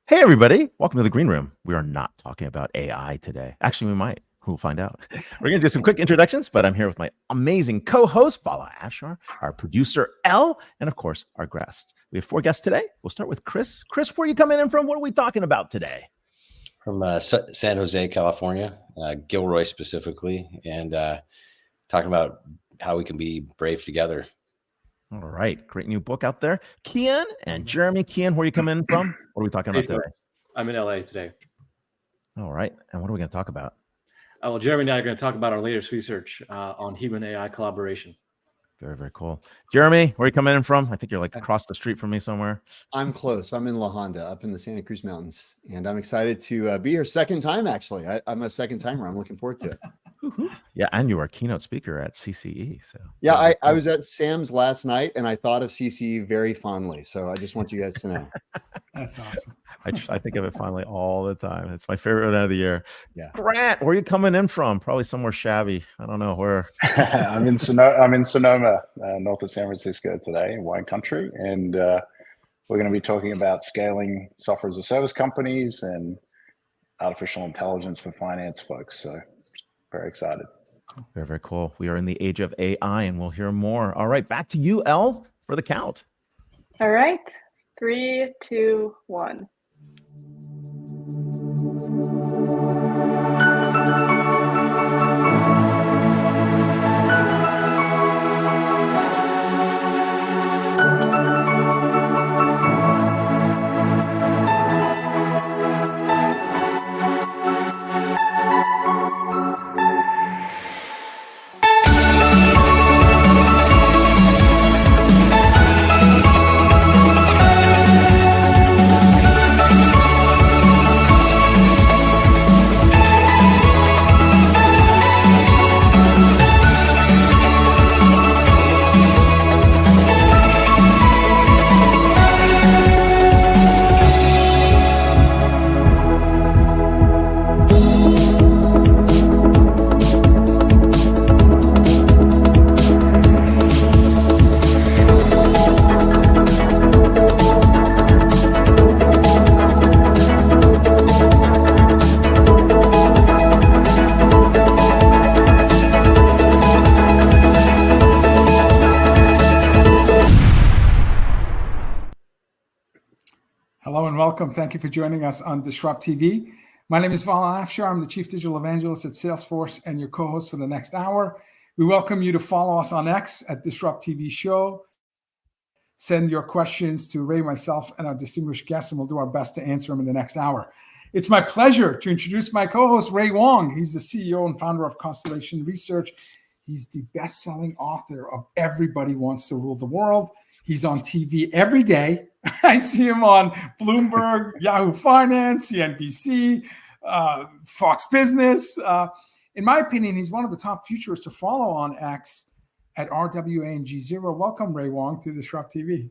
Hey, everybody. Welcome to the Green Room. We are not talking about AI today. Actually, we might. We'll find out. We're going to do some quick introductions, but I'm here with my amazing co-host, Vala Afshar, our producer, Elle, and of course, our guests. We have 4 guests today. We'll start with Chris. Chris, where are you coming in from? What are we talking about today? From San Jose, California, Gilroy specifically, and talking about how we can be brave together. All right. Great new book out there. Kian and Jeremy. Kian, where are you coming in from? What are we talking about today? I'm in LA today. All right. And what are we going to talk about? Well, Jeremy and I are going to talk about our latest research on human AI collaboration. Very, very cool. Jeremy, where are you coming in from? I think you're like across the street from me somewhere. I'm close. I'm in La Honda, up in the Santa Cruz Mountains, and I'm excited to be here second time. Actually, I'm a second timer. I'm looking forward to it. Yeah, and you are a keynote speaker at CCE. So yeah, I was at Sam's last night, and I thought of CCE very fondly. So I just want you guys to know. That's awesome. I think of it fondly all the time. It's my favorite event of the year. Yeah. Grant, where are you coming in from? Probably somewhere shabby. I don't know where. I'm in Sonoma, north of San Francisco today, in wine country, and we're going to be talking about scaling software as a service companies and artificial intelligence for finance folks. So very excited. Very, very cool. We are in the age of AI, and we'll hear more. All right, back to you, Elle, for the count. All right, 3, 2, 1. Welcome. Thank you for joining us on DisrupTV. My name is Vala Afshar. I'm the Chief Digital Evangelist at Salesforce and your co-host for the next hour. We welcome you to follow us on X at DisrupTV Show. Send your questions to Ray, myself, and our distinguished guests, and we'll do our best to answer them in the next hour. It's my pleasure to introduce my co-host, Ray Wang. He's the CEO and founder of Constellation Research. He's the best-selling author of Everybody Wants to Rule the World. He's on TV every day. I see him on Bloomberg, Yahoo Finance, CNBC, Fox Business. In my opinion, he's one of the top futurists to follow on X at RWANG0. Welcome, Ray Wang, to DisrupTV.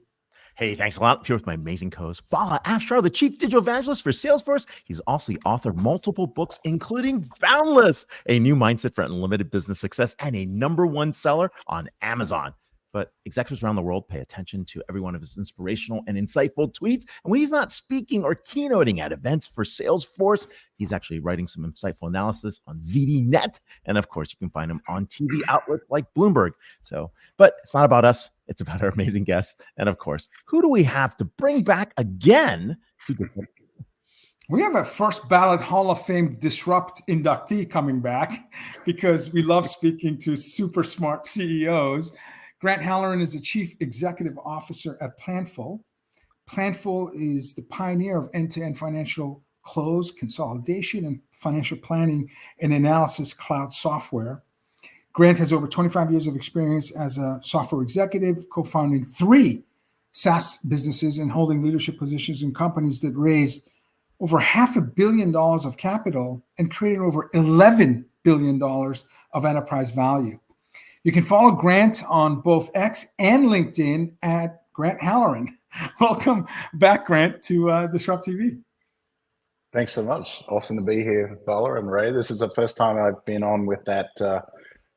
Hey, thanks a lot. Here with my amazing co-host, Vala Afshar, the Chief Digital Evangelist for Salesforce. He's also the author of multiple books, including Boundless, a new mindset for unlimited business success, and a #1 seller on Amazon. But executives around the world pay attention to every one of his inspirational and insightful tweets. And when he's not speaking or keynoting at events for Salesforce, he's actually writing some insightful analysis on ZDNet. And of course, you can find him on TV outlets like Bloomberg. But it's not about us. It's about our amazing guests. And of course, who do we have to bring back again? We have a first ballot Hall of Fame Disrupt inductee coming back because we love speaking to super smart CEOs. Grant Halloran is the Chief Executive Officer at Planful. Planful is the pioneer of end-to-end financial close, consolidation, and financial planning and analysis cloud software. Grant has over 25 years of experience as a software executive, co-founding 3 SaaS businesses and holding leadership positions in companies that raised over $500 million of capital and created over $11 billion of enterprise value. You can follow Grant on both X and LinkedIn at Grant Halloran. Welcome back, Grant, to DisrupTV. Thanks so much. Awesome to be here, Vala and Ray. This is the first time I've been on with that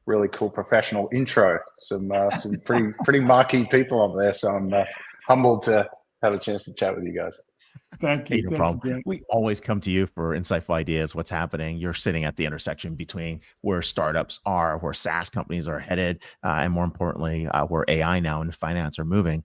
really cool professional intro. Some pretty marquee people up there. So I'm humbled to have a chance to chat with you guys. Thank Hey, you. no Thank problem. you, Grant. We always come to you for insightful ideas, what's happening. You're sitting at the intersection between where startups are, where SaaS companies are headed, and more importantly, where AI now and finance are moving.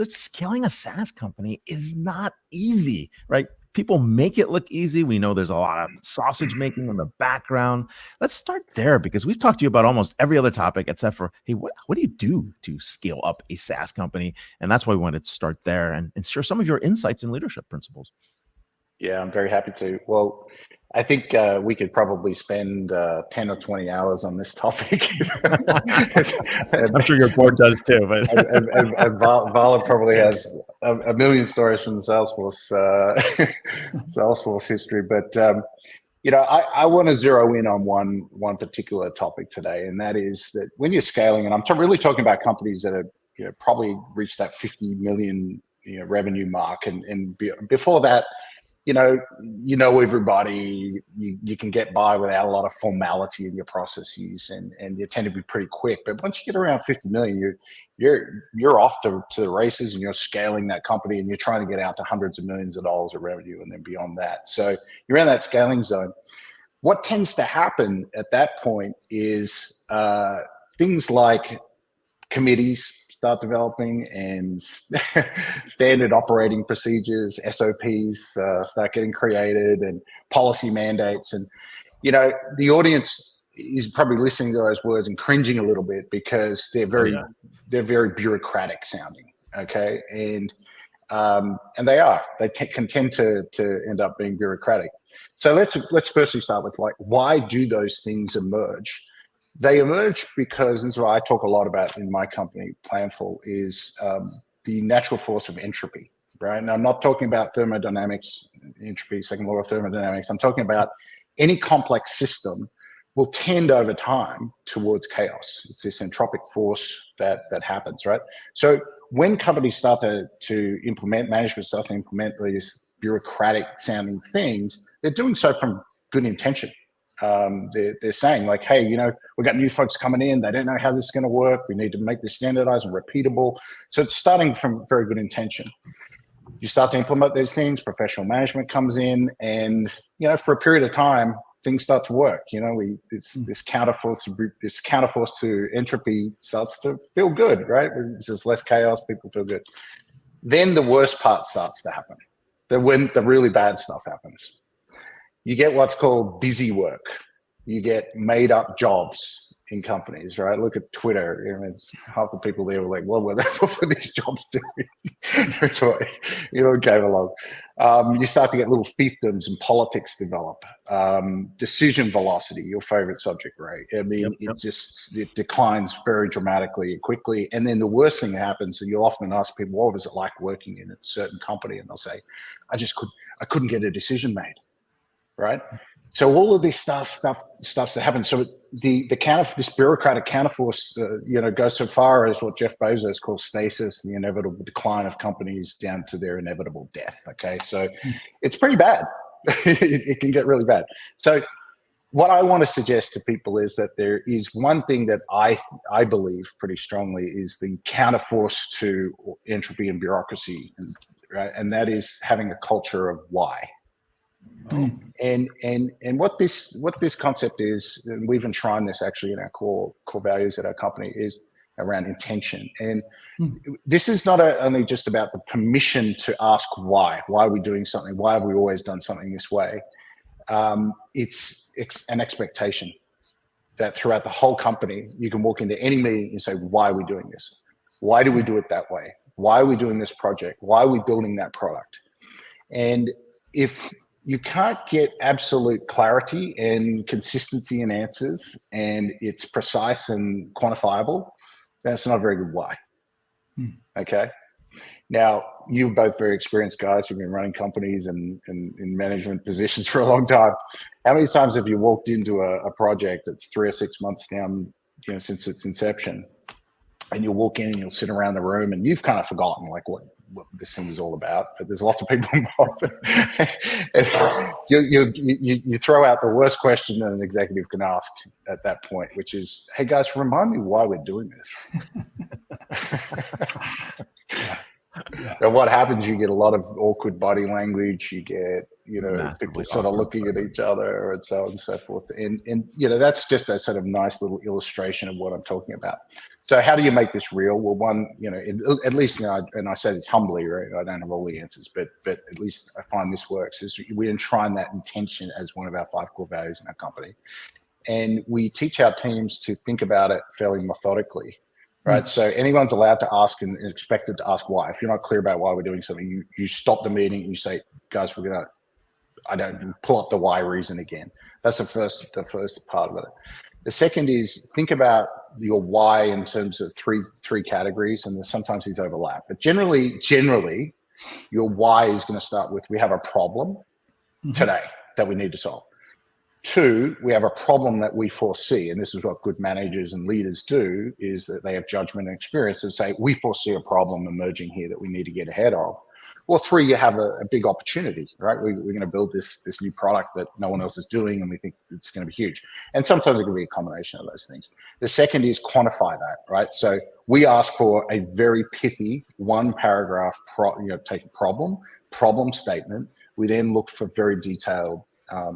Scaling a SaaS company is not easy, right? People make it look easy. We know there's a lot of sausage making in the background. Let's start there because we've talked to you about almost every other topic except for, hey, what do you do to scale up a SaaS company? And that's why we wanted to start there and share some of your insights and leadership principles. Yeah, I'm very happy to. Well, I think we could probably spend 10 or 20 hours on this topic. I'm sure your board does too, but and Vala probably has a million stories from the Salesforce history. But I want to zero in on one particular topic today, and that is that when you're scaling, and I'm really talking about companies that have probably reached that 50 million revenue mark, and before that. You know everybody. You can get by without a lot of formality in your processes, and you tend to be pretty quick. But once you get around 50 million, you're off to the races, and you're scaling that company, and you're trying to get out to hundreds of millions of dollars of revenue, and then beyond that. So you're in that scaling zone. What tends to happen at that point is things like committees start developing, and standard operating procedures, SOPs start getting created, and policy mandates. And the audience is probably listening to those words and cringing a little bit because they're very bureaucratic sounding. Okay, and they can tend to end up being bureaucratic. So let's firstly start with why do those things emerge? They emerge because, this is what I talk a lot about in my company, Planful, is the natural force of entropy, right? And I'm not talking about thermodynamics, entropy, second law of thermodynamics. I'm talking about any complex system will tend over time towards chaos. It's this entropic force that happens, right? So when companies start to implement, management starts to implement these bureaucratic sounding things, they're doing so from good intention. They're saying like, hey, we've got new folks coming in. They don't know how this is going to work. We need to make this standardized and repeatable. So it's starting from very good intention. You start to implement those things. Professional management comes in, and for a period of time, things start to work. This counterforce to entropy starts to feel good, right? There's less chaos. People feel good. Then the worst part starts to happen. When the really bad stuff happens. You get what's called busy work. You get made up jobs in companies, right? Look at Twitter. It's half the people there were like, what were these jobs doing? So, came along. You start to get little fiefdoms and politics develop. Decision velocity, your favorite subject, right? I mean, it declines very dramatically and quickly. And then the worst thing happens, and you'll often ask people, what was it like working in a certain company? And they'll say, I couldn't get a decision made. Right, so all of this stuff that happens. So this bureaucratic counterforce, goes so far as what Jeff Bezos calls stasis, the inevitable decline of companies down to their inevitable death. Okay, so it's pretty bad. It can get really bad. So what I want to suggest to people is that there is one thing that I believe pretty strongly is the counterforce to entropy and bureaucracy, right? And that is having a culture of why. And what this concept is, and we've enshrined this actually in our core values at our company, is around intention. And this is not only just about the permission to ask why are we doing something? Why have we always done something this way? It's an expectation that throughout the whole company, you can walk into any meeting and say, why are we doing this? Why do we do it that way? Why are we doing this project? Why are we building that product? And if you can't get absolute clarity and consistency in answers, and it's precise and quantifiable, that's not a very good why. Okay. Now, you're both very experienced guys who've been running companies and in management positions for a long time. How many times have you walked into a project that's 3 or 6 months down, since its inception, and you'll walk in and you'll sit around the room and you've kind of forgotten like what this thing is all about, but there's lots of people involved. You throw out the worst question that an executive can ask at that point, which is, hey guys, remind me why we're doing this. And what happens, you get a lot of awkward body language. You get, Massively people sort of awkward, looking at each other and so on and so forth. And that's just a sort of nice little illustration of what I'm talking about. So how do you make this real? Well, one, at least, and I say this humbly, right? I don't have all the answers, but at least I find this works, is we enshrine that intention as one of our 5 core values in our company. And we teach our teams to think about it fairly methodically, right? So anyone's allowed to ask and expected to ask why. If you're not clear about why we're doing something, you stop the meeting and you say, guys, I don't pull up the why reason again. That's the first part of it. The second is think about your why in terms of three categories, and sometimes these overlap. But generally, your why is going to start with, we have a problem today that we need to solve. 2, we have a problem that we foresee, and this is what good managers and leaders do, is that they have judgment and experience and say, we foresee a problem emerging here that we need to get ahead of. Or 3, you have a big opportunity, right? We're going to build this new product that no one else is doing, and we think it's going to be huge. And sometimes it can be a combination of those things. The second is quantify that, right? So we ask for a very pithy 1-paragraph, take a problem statement. We then look for very detailed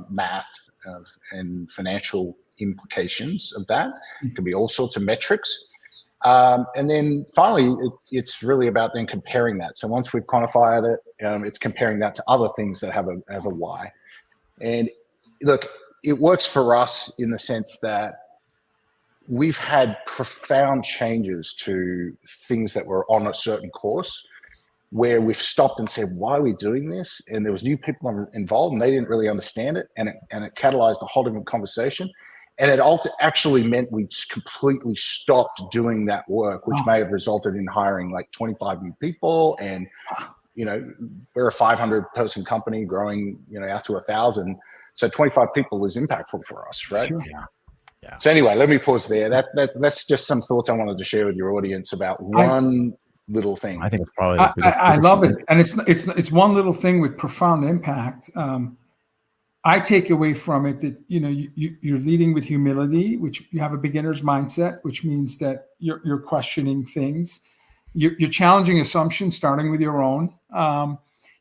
math and financial implications of that. It can be all sorts of metrics. And then finally, it's really about then comparing that. So once we've quantified it, it's comparing that to other things that have a why. And look, it works for us in the sense that we've had profound changes to things that were on a certain course, where we've stopped and said, why are we doing this? And there was new people involved and they didn't really understand it. And it catalyzed a whole different conversation. And it actually meant we completely stopped doing that work, which may have resulted in hiring like 25 new people. And, we're a 500-person company growing, out to 1,000. So 25 people was impactful for us, right? Sure. Yeah. So anyway, let me pause there. That's just some thoughts I wanted to share with your audience about one little thing. I think it's probably I love it, and it's one little thing with profound impact. I take away from it that you're leading with humility, which you have a beginner's mindset, which means that you're questioning things. You're challenging assumptions, starting with your own.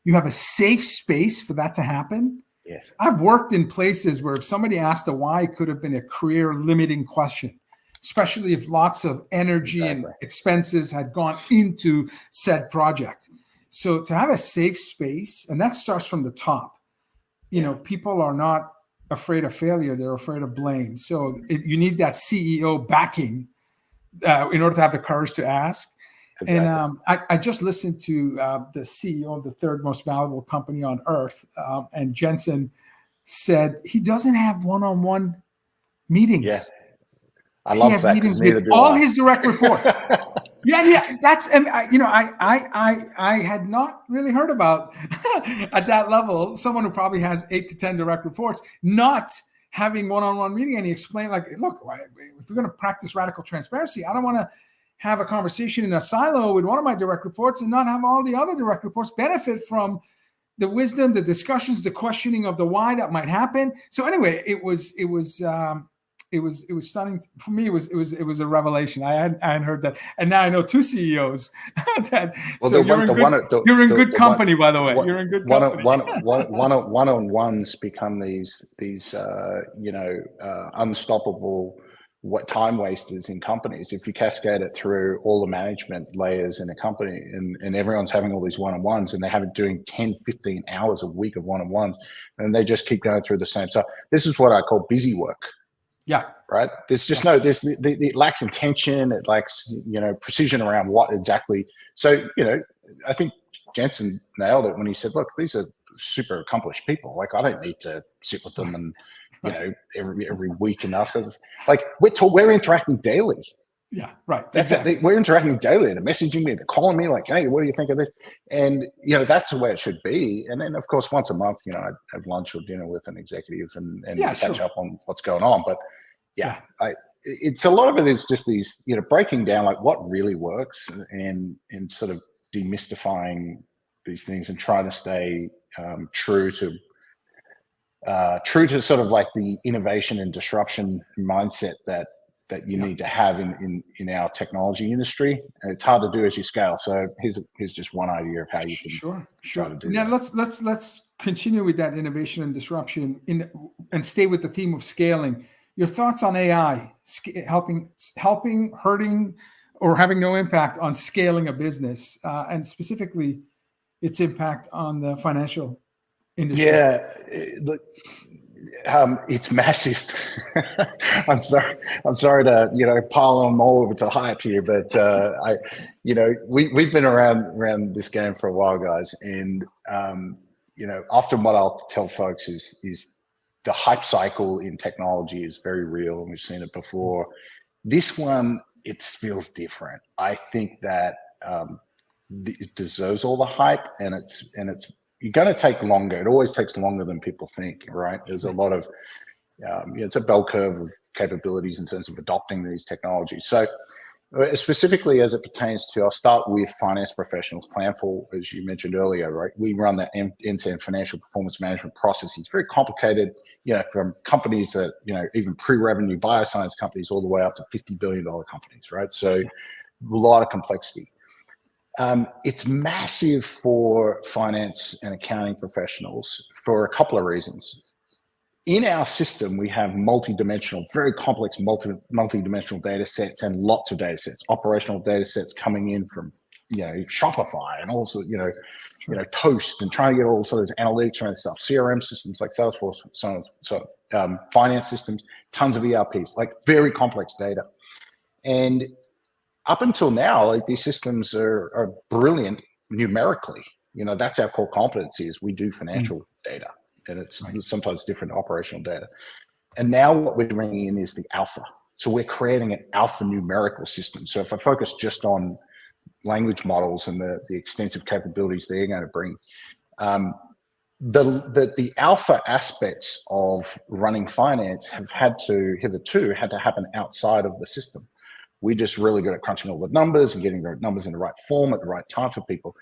You have a safe space for that to happen. Yes, I've worked in places where if somebody asked a why, it could have been a career limiting question, especially if lots of energy and expenses had gone into said project. So to have a safe space, and that starts from the top. People are not afraid of failure; they're afraid of blame. So you need that CEO backing in order to have the courage to ask. Exactly. And I just listened to the CEO of the 3rd most valuable company on earth, and Jensen said he doesn't have one-on-one meetings. Yeah, I love that. He has meetings with all his direct reports. Yeah. That's I had not really heard about at that level someone who probably has 8 to 10 direct reports not having one-on-one meeting. And he explained, like, look, if we're going to practice radical transparency, I don't want to have a conversation in a silo with one of my direct reports and not have all the other direct reports benefit from the wisdom, the discussions, the questioning of the why that might happen. So anyway, it was stunning for me. It was a revelation. I hadn't heard that, and now I know 2 CEOs. You're in good company, by the way. You're in good company. One-on-ones become these unstoppable time wasters in companies. If you cascade it through all the management layers in a company, and everyone's having all these one-on-ones, and they have it doing 10, 15 hours a week of one-on-ones, and they just keep going through the same stuff. This is what I call busy work. Yeah. Right. There's just it lacks intention. It lacks, precision around what exactly. So, I think Jensen nailed it when he said, look, these are super accomplished people. Like, I don't need to sit with them and, every week and ask us. Like, we're interacting daily. Yeah. Right. That's it. We're interacting daily. They're messaging me. They're calling me like, hey, what do you think of this? And, that's the way it should be. And then, of course, once a month, I'd have lunch or dinner with an executive and catch up on what's going on. But it's a lot of it is just these, breaking down like what really works and sort of demystifying these things and trying to stay true to sort of like the innovation and disruption mindset that that you need to have in our technology industry, and it's hard to do as you scale. So here's just one idea of how you can Sure. try to do Now that. let's continue with that innovation and disruption and stay with the theme of scaling. Your thoughts on AI helping, hurting, or having no impact on scaling a business, and specifically its impact on the financial industry? Yeah, look, it's massive. I'm sorry to pile on all of the hype here, but we've been around this game for a while, guys, and often what I'll tell folks is the hype cycle in technology is very real, and we've seen it before. This one, it feels different. I think that it deserves all the hype, and it's you're going to take longer. It always takes longer than people think, right? There's a lot of, it's a bell curve of capabilities in terms of adopting these technologies. So specifically as it pertains to, I'll start with finance professionals. Planful, as you mentioned earlier, right? We run that end-to-end financial performance management process. It's very complicated, from companies that, even pre-revenue bioscience companies all the way up to $50 billion companies, right? So a lot of complexity. It's massive for finance and accounting professionals for a couple of reasons. In our system, we have multi-dimensional, very complex multi-dimensional data sets and lots of data sets, operational data sets coming in from, Shopify and also, Toast, and trying to get all sorts of analytics around stuff, CRM systems like Salesforce, so on, finance systems, tons of ERPs, like very complex data. And up until now, these systems are brilliant numerically. That's our core competency, is we do financial data, and it's sometimes different operational data. And now what we're bringing in is the alpha. So we're creating an alpha numerical system. So if I focus just on language models and the extensive capabilities they're going to bring, the alpha aspects of running finance have hitherto had to happen outside of the system. We're just really good at crunching all the numbers and getting the numbers in the right form at the right time for people.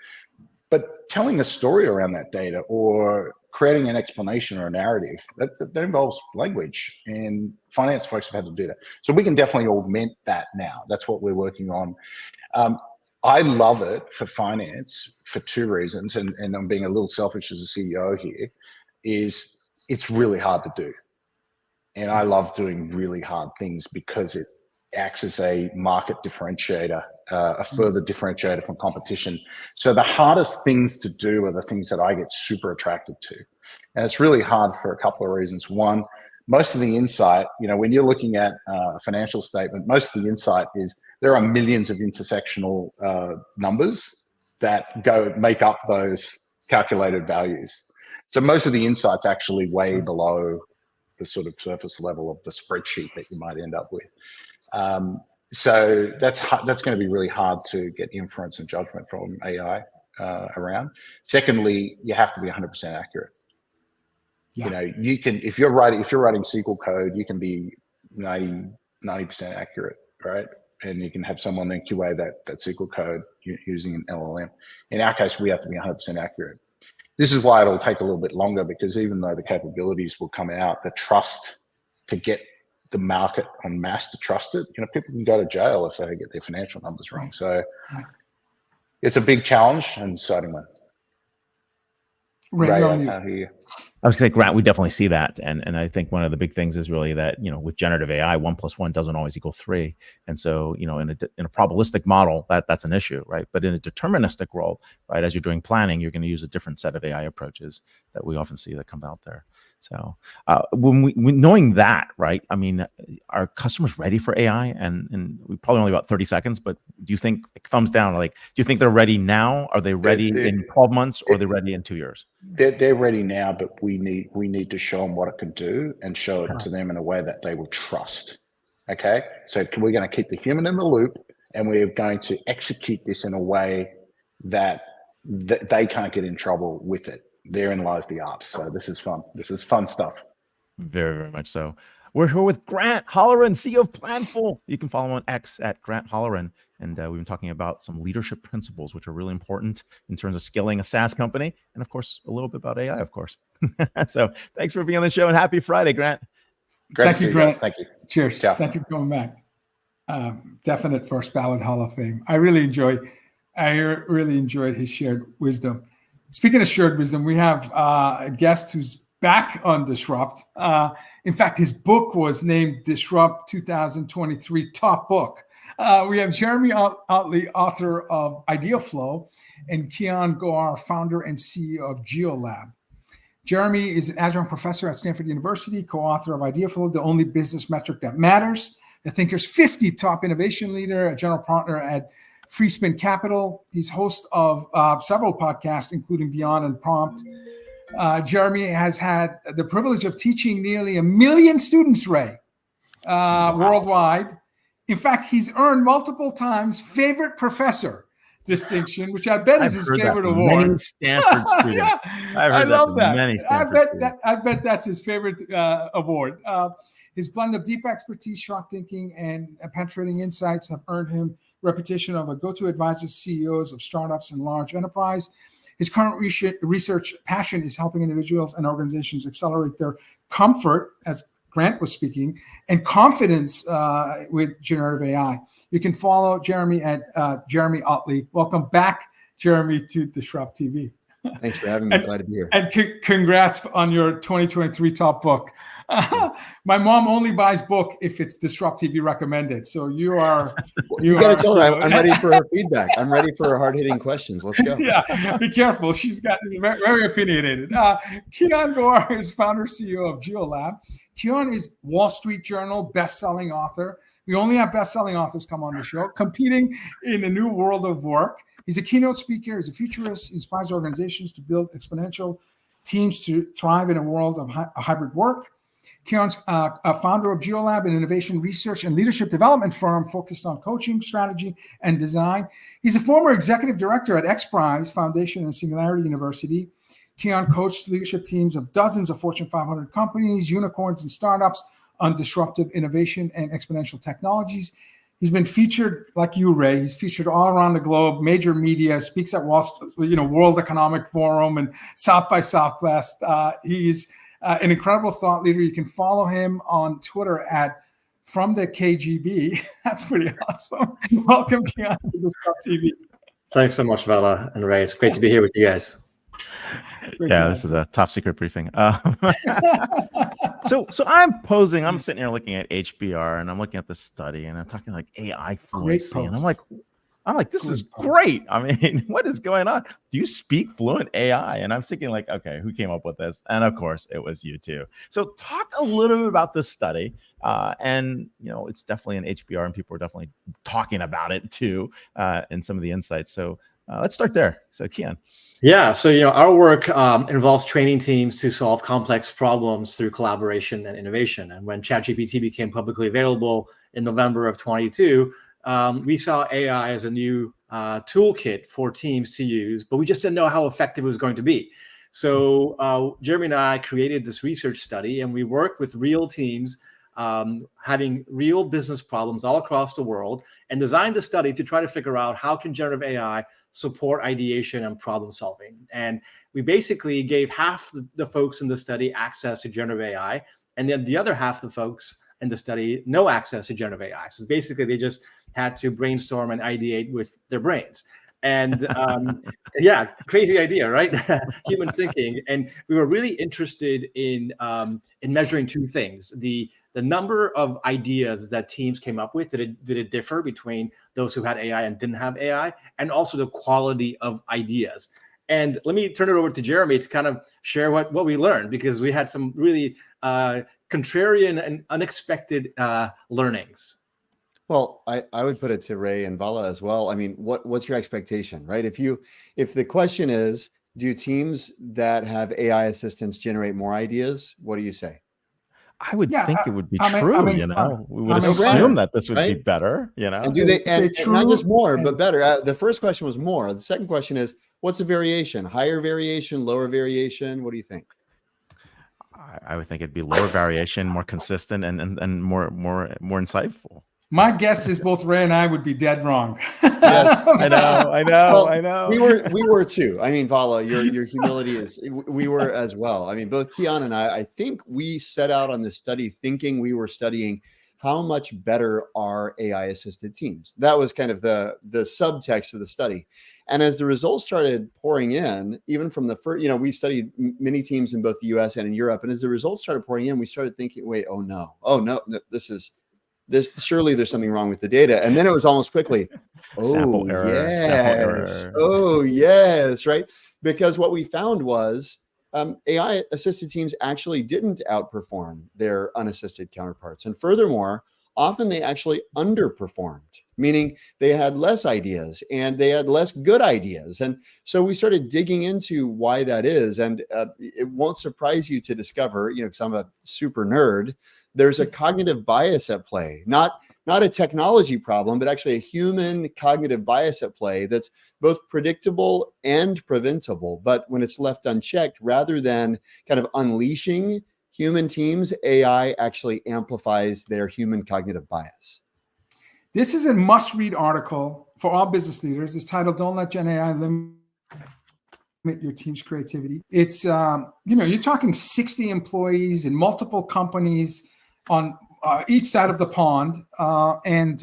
But telling a story around that data or creating an explanation or a narrative, that involves language, and finance folks have had to do that. So we can definitely augment that now. That's what we're working on. I love it for finance for two reasons, and I'm being a little selfish as a CEO here, is it's really hard to do. And I love doing really hard things because it acts as a market differentiator, a further differentiator from competition. So the hardest things to do are the things that I get super attracted to. And it's really hard for a couple of reasons. One, most of the insight, when you're looking at a financial statement, most of the insight is there are millions of intersectional numbers that make up those calculated values. So most of the insight's actually way below the sort of surface level of the spreadsheet that you might end up with. So that's going to be really hard to get inference and judgment from AI around. Secondly, you have to be 100% accurate. Yeah. You can, if you're writing SQL code, you can be 90% accurate, right? And you can have someone then QA that SQL code using an LLM. In our case, we have to be 100% accurate. This is why it'll take a little bit longer, because even though the capabilities will come out, the trust to get the market en masse to trust it, people can go to jail if they get their financial numbers wrong. So it's a big challenge and exciting one. Ray, I can't hear you. I was going to say, Grant, we definitely see that. And I think one of the big things is really that, with generative AI, 1 + 1 doesn't always equal 3. And so, in a probabilistic model, that's an issue, right? But in a deterministic world, right, as you're doing planning, you're going to use a different set of AI approaches that we often see that come out there. So when knowing that, right, I mean, are customers ready for AI? And we probably only about 30 seconds, but do you think, thumbs down, do you think they're ready now? Are they ready in 12 months, or are they ready in 2 years? They're ready now, but we need to show them what it can do and show it to them in a way that they will trust. Okay, so we're going to keep the human in the loop, and we're going to execute this in a way that they can't get in trouble with it. Therein lies the art. So this is fun. This is fun stuff. Very, very much so. We're here with Grant Halloran, CEO of Planful. You can follow him on X at Grant Halloran. And we've been talking about some leadership principles, which are really important in terms of scaling a SaaS company. And of course, a little bit about AI, of course. So thanks for being on the show, and happy Friday, Grant. Great Thank you, Grant. Thank you. Cheers. Ciao. Thank you for coming back. Definite first ballot Hall of Fame. I really enjoyed his shared wisdom. Speaking of shared wisdom, we have a guest who's back on Disrupt. In fact, his book was named Disrupt 2023 Top Book. We have Jeremy Utley, author of Ideaflow, and Kian Gohar, founder and CEO of Geolab. Jeremy is an adjunct professor at Stanford University, co-author of Ideaflow, the only business metric that matters, the Thinkers 50 top innovation leader, a general partner at Freespin Capital. He's host of several podcasts, including Beyond and Prompt. Jeremy has had the privilege of teaching nearly 1 million students, Ray, worldwide. In fact, he's earned multiple times favorite professor distinction, which I bet is his favorite award. Many Stanford students. Yeah, I love that. Many Stanford I bet that's his favorite award. His blend of deep expertise, sharp thinking, and penetrating insights have earned him reputation of a go-to advisor to CEOs of startups and large enterprise. His current research passion is helping individuals and organizations accelerate their comfort, as Grant was speaking, and confidence with generative AI. You can follow Jeremy at Jeremy Utley. Welcome back, Jeremy, to DisrupTV. Thanks for having me. Glad to be here. And congrats on your 2023 top book. My mom only buys book if it's DisrupTV recommended. So you got to tell her I'm ready for her feedback. I'm ready for her hard-hitting questions. Let's go. Yeah, be careful. She's got very opinionated. Kian Gohar is founder CEO of Geolab. Kian is Wall Street Journal best-selling author. We only have best-selling authors come on the show, competing in a new world of work. He's a keynote speaker. He's a futurist. He inspires organizations to build exponential teams to thrive in a world of hybrid work. Kian's a founder of Geolab, an innovation research and leadership development firm focused on coaching, strategy, and design. He's a former executive director at XPRIZE Foundation and Singularity University. Kian coached leadership teams of dozens of Fortune 500 companies, unicorns, and startups on disruptive innovation and exponential technologies. He's been featured, like you, Ray. He's featured all around the globe, major media, speaks at World Economic Forum and South by Southwest. He's an incredible thought leader. You can follow him on Twitter at From the KGB. That's pretty awesome. Welcome, Kian, to DisrupTV. Thanks so much, Vala and Ray. It's great to be here with you guys. This is a top secret briefing. So I'm sitting here looking at HBR and I'm looking at the study and I'm talking like AI fluency. And I'm like, this is great. I mean, what is going on? Do you speak fluent AI? And I'm thinking like, okay, who came up with this? And of course it was you too. So talk a little bit about this study. And it's definitely an HBR and people are definitely talking about it too, and some of the insights. So let's start there. So Kian. Yeah, so our work involves training teams to solve complex problems through collaboration and innovation. And when ChatGPT became publicly available in November of 22, we saw AI as a new toolkit for teams to use, but we just didn't know how effective it was going to be. So Jeremy and I created this research study, and we worked with real teams having real business problems all across the world, and designed the study to try to figure out how can generative AI support ideation and problem solving. And we basically gave half the folks in the study access to generative AI, and then the other half of the folks in the study no access to generative AI. So basically they just had to brainstorm and ideate with their brains. And yeah, crazy idea, right? Human thinking. And we were really interested in measuring two things: the number of ideas that teams came up with. Did it differ between those who had AI and didn't have AI, and also the quality of ideas. And let me turn it over to Jeremy to kind of share what we learned, because we had some really contrarian and unexpected learnings. Well, I would put it to Ray and Vala as well. I mean, what's your expectation, right? If the question is, do teams that have AI assistants generate more ideas? What do you say? I would think it would be true. We would assume that this would be better. And do they and not just more, but better? The first question was more. The second question is, what's the variation? Higher variation, lower variation? What do you think? I would think it'd be lower variation, more consistent, and more insightful. My guess is both Ray and I would be dead wrong. Yes, I know. We were too. I mean, Vala, your humility is. We were as well. I mean, both Kian and I think we set out on this study thinking we were studying how much better are AI assisted teams? That was kind of the subtext of the study. And as the results started pouring in, even from the first, we studied many teams in both the US and in Europe. And as the results started pouring in, we started thinking, wait, oh no, surely there's something wrong with the data. And then it was almost quickly, sample error. Oh, yes, right? Because what we found was AI assisted teams actually didn't outperform their unassisted counterparts. And furthermore, often they actually underperformed, meaning they had less ideas and they had less good ideas. And so we started digging into why that is. And it won't surprise you to discover, because I'm a super nerd, there's a cognitive bias at play, not a technology problem, but actually a human cognitive bias at play that's both predictable and preventable. But when it's left unchecked, rather than kind of unleashing human teams, AI actually amplifies their human cognitive bias. This is a must-read article for all business leaders. It's titled, "Don't Let Gen AI Limit Your Team's Creativity." It's, you're talking 60 employees in multiple companies on each side of the pond. Kian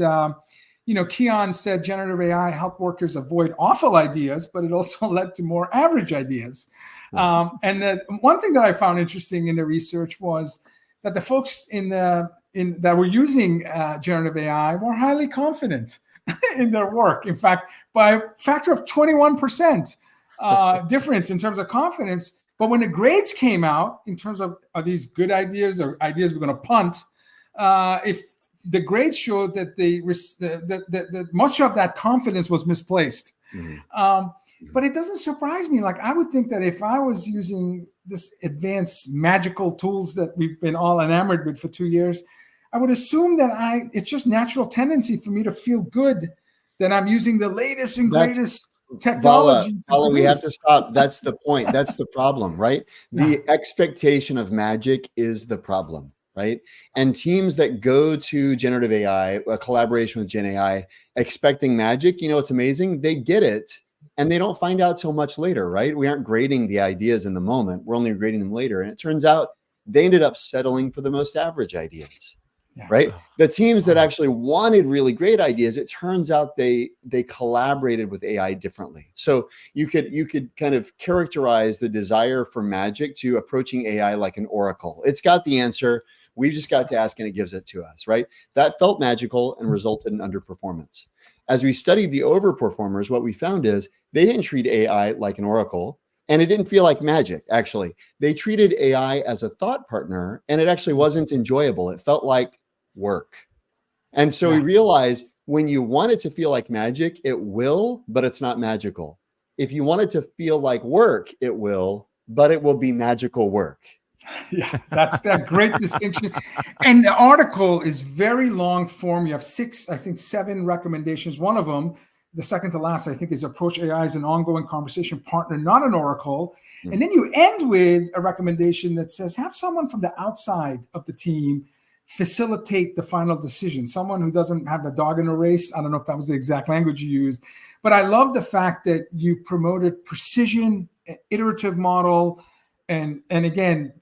said generative AI helped workers avoid awful ideas, but it also led to more average ideas. And the one thing that I found interesting in the research was that the folks that were using generative AI were highly confident in their work. In fact, by a factor of 21% difference in terms of confidence. But when the grades came out in terms of, are these good ideas or ideas we're going to punt, if the grades showed that that much of that confidence was misplaced. Mm-hmm. But it doesn't surprise me. Like, I would think that if I was using this advanced magical tools that we've been all enamored with for 2 years, I would assume that it's just natural tendency for me to feel good that I'm using the latest and greatest technology. Vala, we have to stop. That's the point. That's the problem, right? The expectation of magic is the problem, right? And teams that go to generative AI, a collaboration with Gen AI, expecting magic, it's amazing. They get it. And they don't find out till much later, right? We aren't grading the ideas in the moment. We're only grading them later. And it turns out they ended up settling for the most average ideas, right? The teams that actually wanted really great ideas, it turns out they collaborated with AI differently. So you could kind of characterize the desire for magic to approaching AI like an oracle. It's got the answer. We've just got to ask and it gives it to us, right? That felt magical and resulted in underperformance. As we studied the overperformers, what we found is they didn't treat AI like an oracle, and it didn't feel like magic, actually. They treated AI as a thought partner, and it actually wasn't enjoyable. It felt like work. And so we realized when you want it to feel like magic, it will, but it's not magical. If you want it to feel like work, it will, but it will be magical work. Yeah, that's that great distinction. And the article is very long form. You have 7 recommendations. One of them, the second to last, I think, is approach AI as an ongoing conversation partner, not an oracle. Mm-hmm. And then you end with a recommendation that says, have someone from the outside of the team facilitate the final decision. Someone who doesn't have a dog in a race. I don't know if that was the exact language you used, but I love the fact that you promoted precision, iterative model. And again,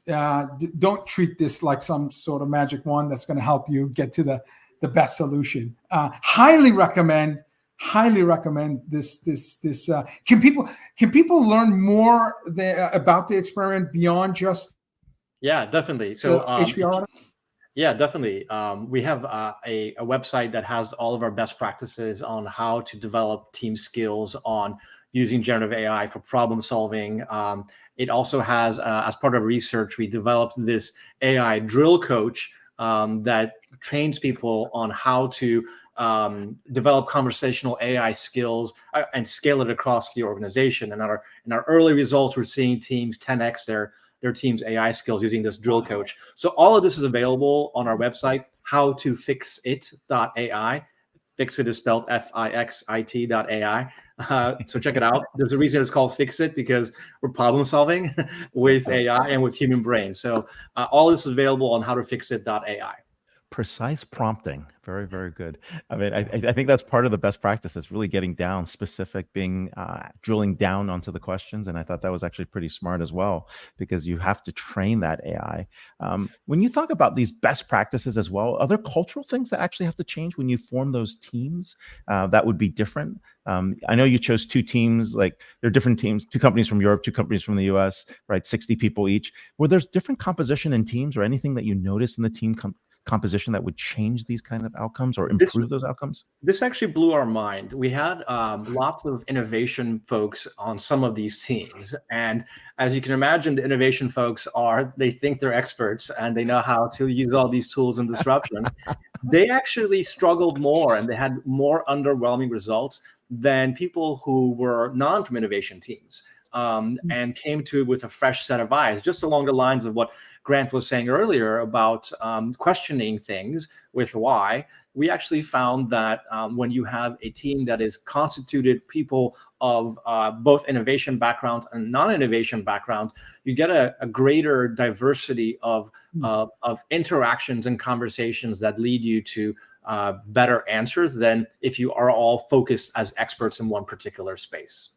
don't treat this like some sort of magic wand that's going to help you get to the best solution. Highly recommend this. Can people learn more about the experiment beyond just? Yeah, definitely. So HBR. Yeah, definitely. We have a website that has all of our best practices on how to develop team skills on using generative AI for problem solving. It also has, as part of research, we developed this AI drill coach that trains people on how to develop conversational AI skills and scale it across the organization. And in our early results, we're seeing teams 10x their team's AI skills using this drill coach. So all of this is available on our website, howtofixit.ai. Fixit is spelled Fixit.ai. So check it out. There's a reason it's called Fixit, because we're problem solving with AI and with human brain. So all this is available on howtofixit.ai. Precise prompting. Very, very good. I mean, I think that's part of the best practices, really getting down specific, being drilling down onto the questions. And I thought that was actually pretty smart as well, because you have to train that AI. When you talk about these best practices as well, are there cultural things that actually have to change when you form those teams that would be different? I know you chose two teams, like they're different teams, two companies from Europe, two companies from the US, right? 60 people each. Were there different composition in teams or anything that you noticed in the team composition that would change these kind of outcomes or improve those outcomes? This actually blew our mind. We had lots of innovation folks on some of these teams. And as you can imagine, the innovation folks they think they're experts and they know how to use all these tools in disruption. They actually struggled more and they had more underwhelming results than people who were non from innovation teams and came to it with a fresh set of eyes, just along the lines of what Grant was saying earlier about questioning things with why. We actually found that when you have a team that is constituted people of both innovation backgrounds and non-innovation backgrounds, you get a greater diversity of interactions and conversations that lead you to better answers than if you are all focused as experts in one particular space.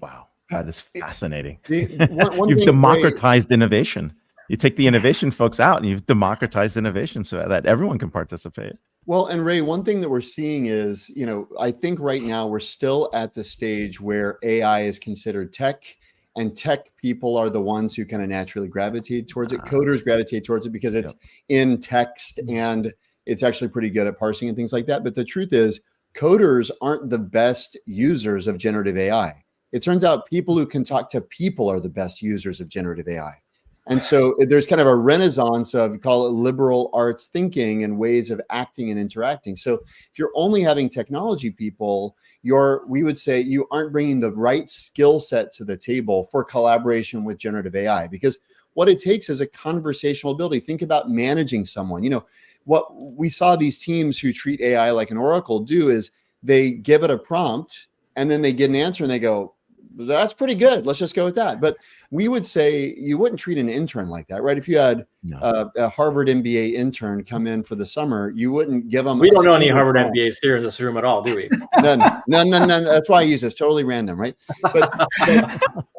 Wow, that is fascinating. One You've thing, democratized innovation. You take the innovation folks out and you've democratized innovation so that everyone can participate. Well, and Ray, one thing that we're seeing is, I think right now we're still at the stage where AI is considered tech, and tech people are the ones who kind of naturally gravitate towards it. Coders gravitate towards it because it's in text and it's actually pretty good at parsing and things like that. But the truth is, coders aren't the best users of generative AI. It turns out people who can talk to people are the best users of generative AI. And so there's kind of a renaissance of, call it liberal arts thinking and ways of acting and interacting. So if you're only having technology people, we would say you aren't bringing the right skill set to the table for collaboration with generative AI, because what it takes is a conversational ability. Think about managing someone. What we saw these teams who treat AI like an oracle do is they give it a prompt and then they get an answer and they go, that's pretty good. Let's just go with that. But we would say you wouldn't treat an intern like that, right? If you had a Harvard MBA intern come in for the summer, you wouldn't give them. We don't know any Harvard MBAs here in this room at all, do we? None. That's why I use this. Totally random, right? But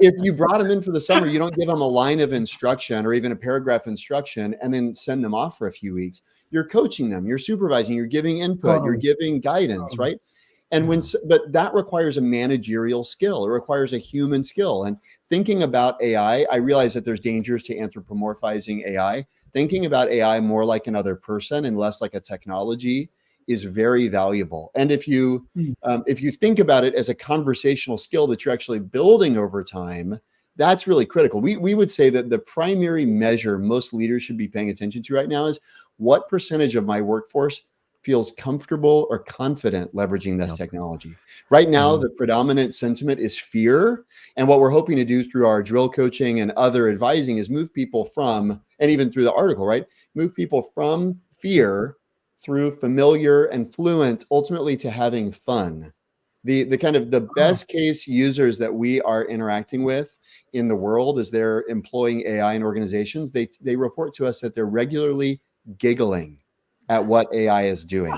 if you brought them in for the summer, you don't give them a line of instruction or even a paragraph instruction and then send them off for a few weeks. You're coaching them, you're supervising, you're giving input, you're giving guidance, right? And but that requires a managerial skill. It requires a human skill. And thinking about AI, I realize that there's dangers to anthropomorphizing AI. Thinking about AI more like another person and less like a technology is very valuable. And if you think about it as a conversational skill that you're actually building over time, that's really critical. We would say that the primary measure most leaders should be paying attention to right now is what percentage of my workforce feels comfortable or confident leveraging this technology. Right now, the predominant sentiment is fear. And what we're hoping to do through our drill coaching and other advising is move people from, and even through the article, right? Move people from fear through familiar and fluent, ultimately to having fun. The kind of the best case users that we are interacting with in the world as they're employing AI in organizations, they report to us that they're regularly giggling at what AI is doing.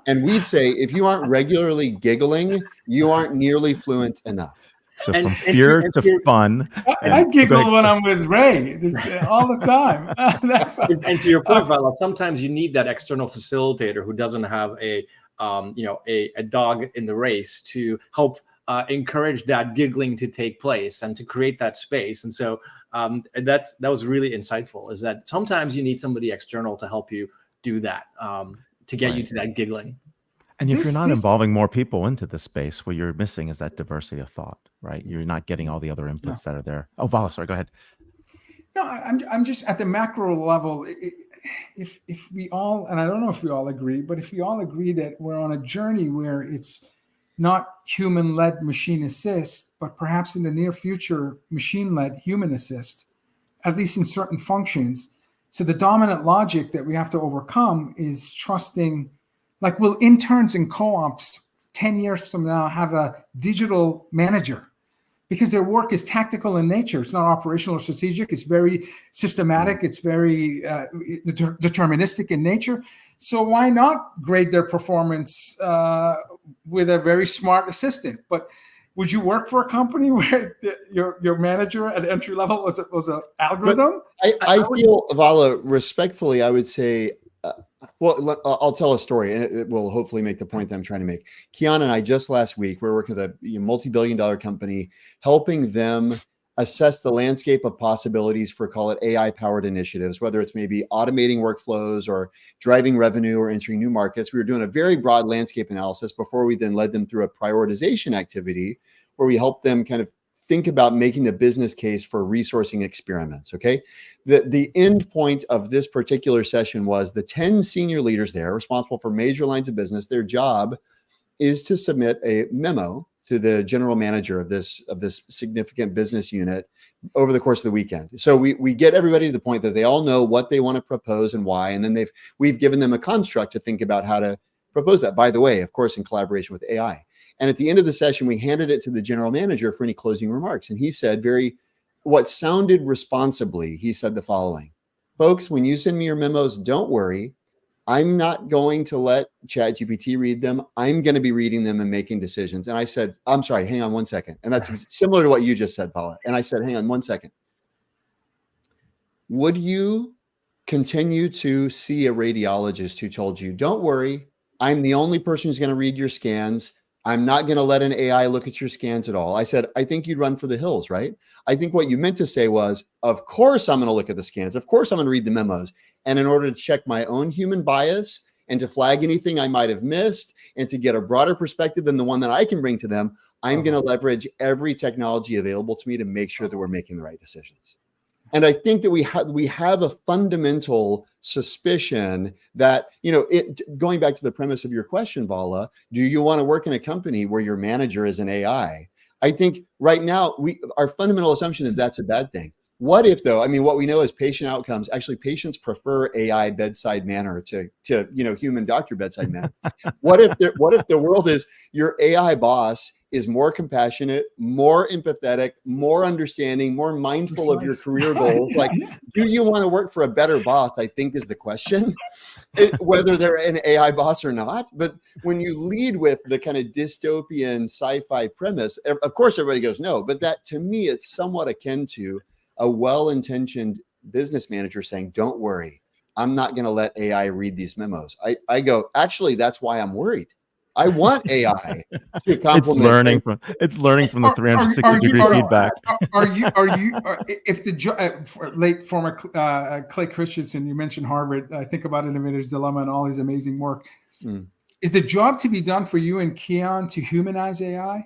And we'd say, if you aren't regularly giggling, you aren't nearly fluent enough. So from fear to fun. I giggle when I'm with Ray. It's all the time. And to your point, Vala, sometimes you need that external facilitator who doesn't have a dog in the race to help encourage that giggling to take place and to create that space. And so that was really insightful, is that sometimes you need somebody external to help you do that, to get you to that giggling. And if you're not involving more people into the space, what you're missing is that diversity of thought, right? You're not getting all the other inputs that are there. Oh, Vala, sorry, go ahead. No, I'm just at the macro level. If we all, and I don't know if we all agree, but if we all agree that we're on a journey where it's not human-led machine assist, but perhaps in the near future, machine-led human assist, at least in certain functions. So the dominant logic that we have to overcome is trusting, like, will interns and co-ops 10 years from now have a digital manager because their work is tactical in nature. It's not operational or strategic. It's very systematic. It's very deterministic in nature. So why not grade their performance with a very smart assistant? But would you work for a company where your manager at entry level was an algorithm? I feel, Vala, respectfully, I would say, well, I'll tell a story, and it will hopefully make the point that I'm trying to make. Kian and I, just last week, we were working with a multi-billion-dollar company, helping them assess the landscape of possibilities for, call it, AI-powered initiatives, whether it's maybe automating workflows or driving revenue or entering new markets. We were doing a very broad landscape analysis before we then led them through a prioritization activity where we helped them kind of think about making the business case for resourcing experiments, okay? The end point of this particular session was the 10 senior leaders there responsible for major lines of business. Their job is to submit a memo to the general manager of this significant business unit over the course of the weekend. So we get everybody to the point that they all know what they want to propose and why, and then we've given them a construct to think about how to propose that. By the way, of course, in collaboration with AI. And at the end of the session, we handed it to the general manager for any closing remarks. And he said what sounded responsibly, he said the following: folks, when you send me your memos, don't worry. I'm not going to let ChatGPT read them. I'm going to be reading them and making decisions. And I said, I'm sorry, hang on one second. And that's similar to what you just said, Vala. And I said, hang on one second. Would you continue to see a radiologist who told you, don't worry, I'm the only person who's going to read your scans. I'm not going to let an AI look at your scans at all. I said, I think you'd run for the hills, right? I think what you meant to say was, of course, I'm going to look at the scans. Of course, I'm going to read the memos. And in order to check my own human bias and to flag anything I might have missed and to get a broader perspective than the one that I can bring to them, I'm going to leverage every technology available to me to make sure that we're making the right decisions. And I think that we have a fundamental suspicion that, going back to the premise of your question, Vala, do you want to work in a company where your manager is an AI? I think right now our fundamental assumption is that's a bad thing. What if, though? I mean, what we know is patient outcomes. Actually, patients prefer AI bedside manner to human doctor bedside manner. What if the world is your AI boss is more compassionate, more empathetic, more understanding, more mindful of your career goals? Like, do you want to work for a better boss? I think is the question, whether they're an AI boss or not. But when you lead with the kind of dystopian sci-fi premise, of course, everybody goes no. But that, to me, it's somewhat akin to a well-intentioned business manager saying, don't worry, I'm not going to let AI read these memos. I go, actually, that's why I'm worried. I want AI to complement. It's learning from the 360-degree feedback. If the late former Clay Christensen, you mentioned Harvard, I think about Innovator's Dilemma and all his amazing work. Is the job to be done for you and Kian to humanize AI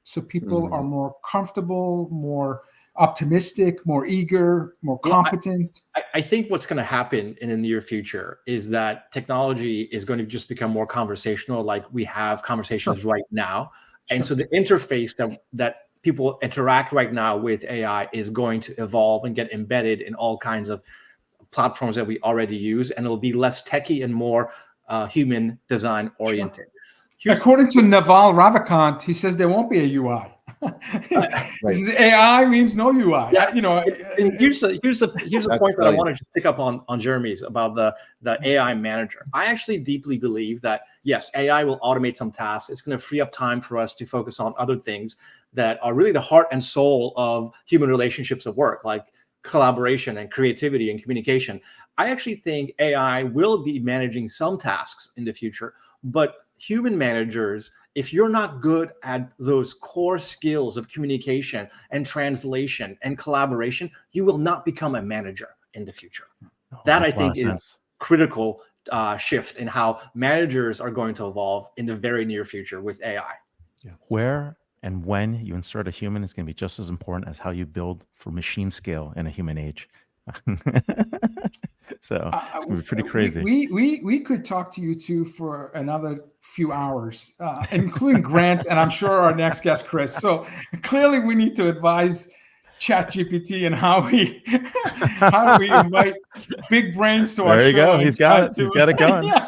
so people are more comfortable, more optimistic, more eager, more competent? I think what's going to happen in the near future is that technology is going to just become more conversational, like we have conversations right now. And so the interface that people interact right now with AI is going to evolve and get embedded in all kinds of platforms that we already use, and it'll be less techie and more human design oriented. According to Naval Ravikant, he says there won't be a UI. Right. AI means no UI. Yeah. Here's the point that I want to pick up on Jeremy's about the AI manager. I actually deeply believe that, yes, AI will automate some tasks. It's going to free up time for us to focus on other things that are really the heart and soul of human relationships at work, like collaboration and creativity and communication. I actually think AI will be managing some tasks in the future, but human managers, if you're not good at those core skills of communication and translation and collaboration, you will not become a manager in the future. That I think is critical shift in how managers are going to evolve in the very near future with AI. Yeah. Where and when you insert a human is going to be just as important as how you build for machine scale in a human age. So it's going to be pretty crazy. We could talk to you two for another few hours, including Grant, and I'm sure our next guest, Chris. So clearly we need to advise ChatGPT and how do we invite big brains to our show. There you go. He's got it. He's got it going. Yeah.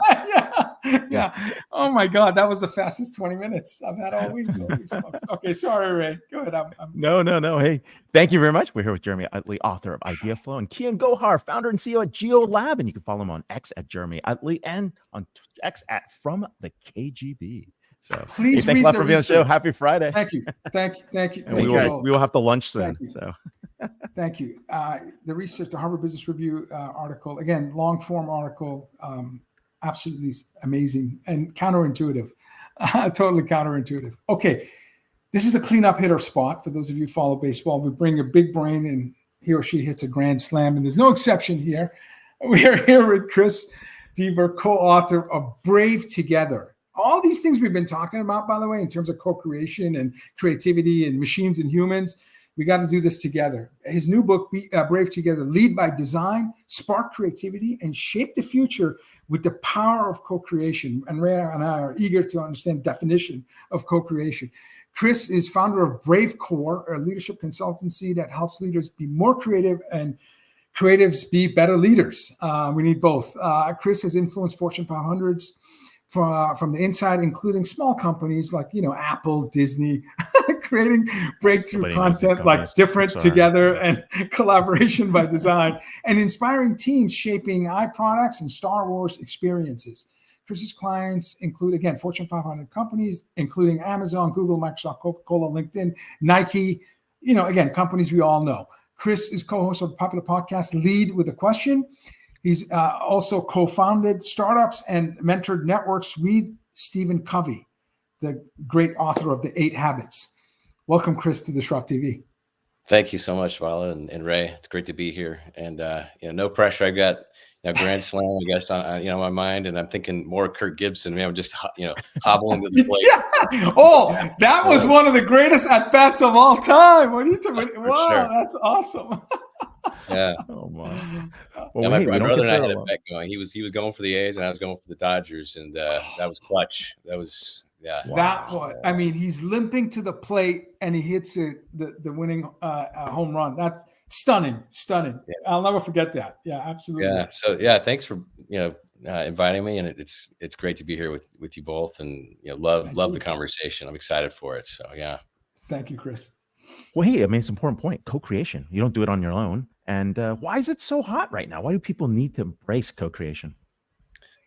Yeah. Oh my God, that was the fastest 20 minutes I've had all week. Holy smokes. Okay, sorry, Ray. Go ahead. No. Hey, thank you very much. We're here with Jeremy Utley, author of Ideaflow, and Kian Gohar, founder and CEO at Geolab. And you can follow him on X at Jeremy Utley and on X at From the KGB. So please thanks a read lot the for being on the show. research. Happy Friday. Thank you. And we will have to lunch soon. So thank you. The research, the Harvard Business Review article, again, long form article, absolutely amazing and counterintuitive, totally counterintuitive. Okay, this is the cleanup hitter spot. For those of you who follow baseball, we bring a big brain and he or she hits a grand slam, and there's no exception here. We are here with Chris Deaver, co-author of Brave Together. All these things we've been talking about, by the way, in terms of co-creation and creativity and machines and humans, we got to do this together. His new book, Brave Together, Lead by Design, Spark Creativity, and Shape the Future with the Power of Co-Creation. And Ray and I are eager to understand definition of co-creation. Chris is founder of Brave Core, a leadership consultancy that helps leaders be more creative and creatives be better leaders. We need both. Chris has influenced Fortune 500s from the inside, including small companies like, Apple, Disney, creating breakthrough content like Different Together and Collaboration by Design, and inspiring teams shaping iProducts and Star Wars experiences. Chris's clients include, again, Fortune 500 companies, including Amazon, Google, Microsoft, Coca-Cola, LinkedIn, Nike, again, companies we all know. Chris is co-host of the popular podcast Lead with a Question. He's also co-founded startups and mentored networks with Stephen Covey, the great author of The 8 Habits. Welcome, Chris, to DisrupTV. Thank you so much, Vala and Ray. It's great to be here. And no pressure. I've got Grand Slam, I guess, on my mind, and I'm thinking more Kirk Gibson. I'm just hobbling to the plate. Yeah. Oh, that was one of the greatest at bats of all time. What are you talking about? Wow, sure. That's awesome. Yeah. Oh my. Well, my brother and I had a bet going. He was going for the A's, and I was going for the Dodgers, and that was clutch. That was he's limping to the plate, and he hits the winning home run. That's stunning. Yeah. I'll never forget that. Yeah, absolutely. Yeah. So thanks for inviting me, and it's great to be here with you both, and love the conversation. I'm excited for it. So yeah. Thank you, Chris. Well, hey, it's an important point. Co-creation. You don't do it on your own. And why is it so hot right now? Why do people need to embrace co-creation?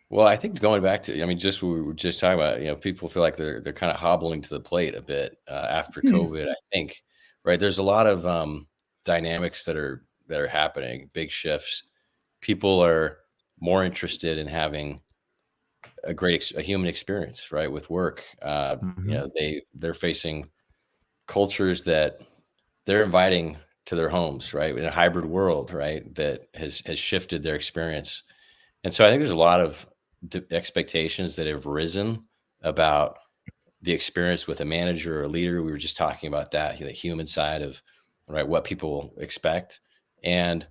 Well, I think going back to, just what we were just talking about, people feel like they're kind of hobbling to the plate a bit after COVID. I think, right? There's a lot of dynamics that are happening, big shifts. People are more interested in having a human experience, right, with work. They're facing cultures that they're inviting to their homes, right, in a hybrid world, right, that has shifted their experience. And so I think there's a lot of expectations that have risen about the experience with a manager or a leader. We were just talking about that, the human side of, right, what people expect. And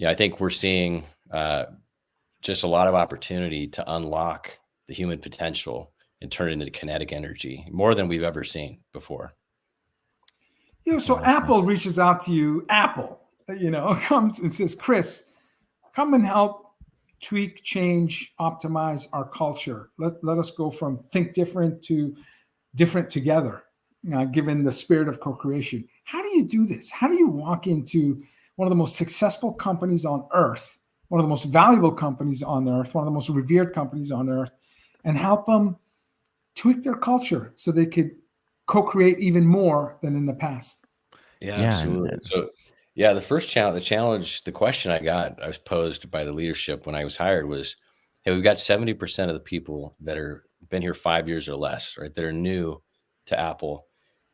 I think we're seeing just a lot of opportunity to unlock the human potential and turn it into kinetic energy, more than we've ever seen before. So Apple reaches out to you. Apple, comes and says, Chris, come and help tweak, change, optimize our culture. Let us go from think different to different together, given the spirit of co-creation. How do you do this? How do you walk into one of the most successful companies on earth, one of the most valuable companies on earth, one of the most revered companies on earth, and help them tweak their culture so they could co-create even more than in the past? Yeah, absolutely. So the question I was posed by the leadership when I was hired was, hey, we've got 70% of the people that are been here 5 years or less, right, that are new to Apple.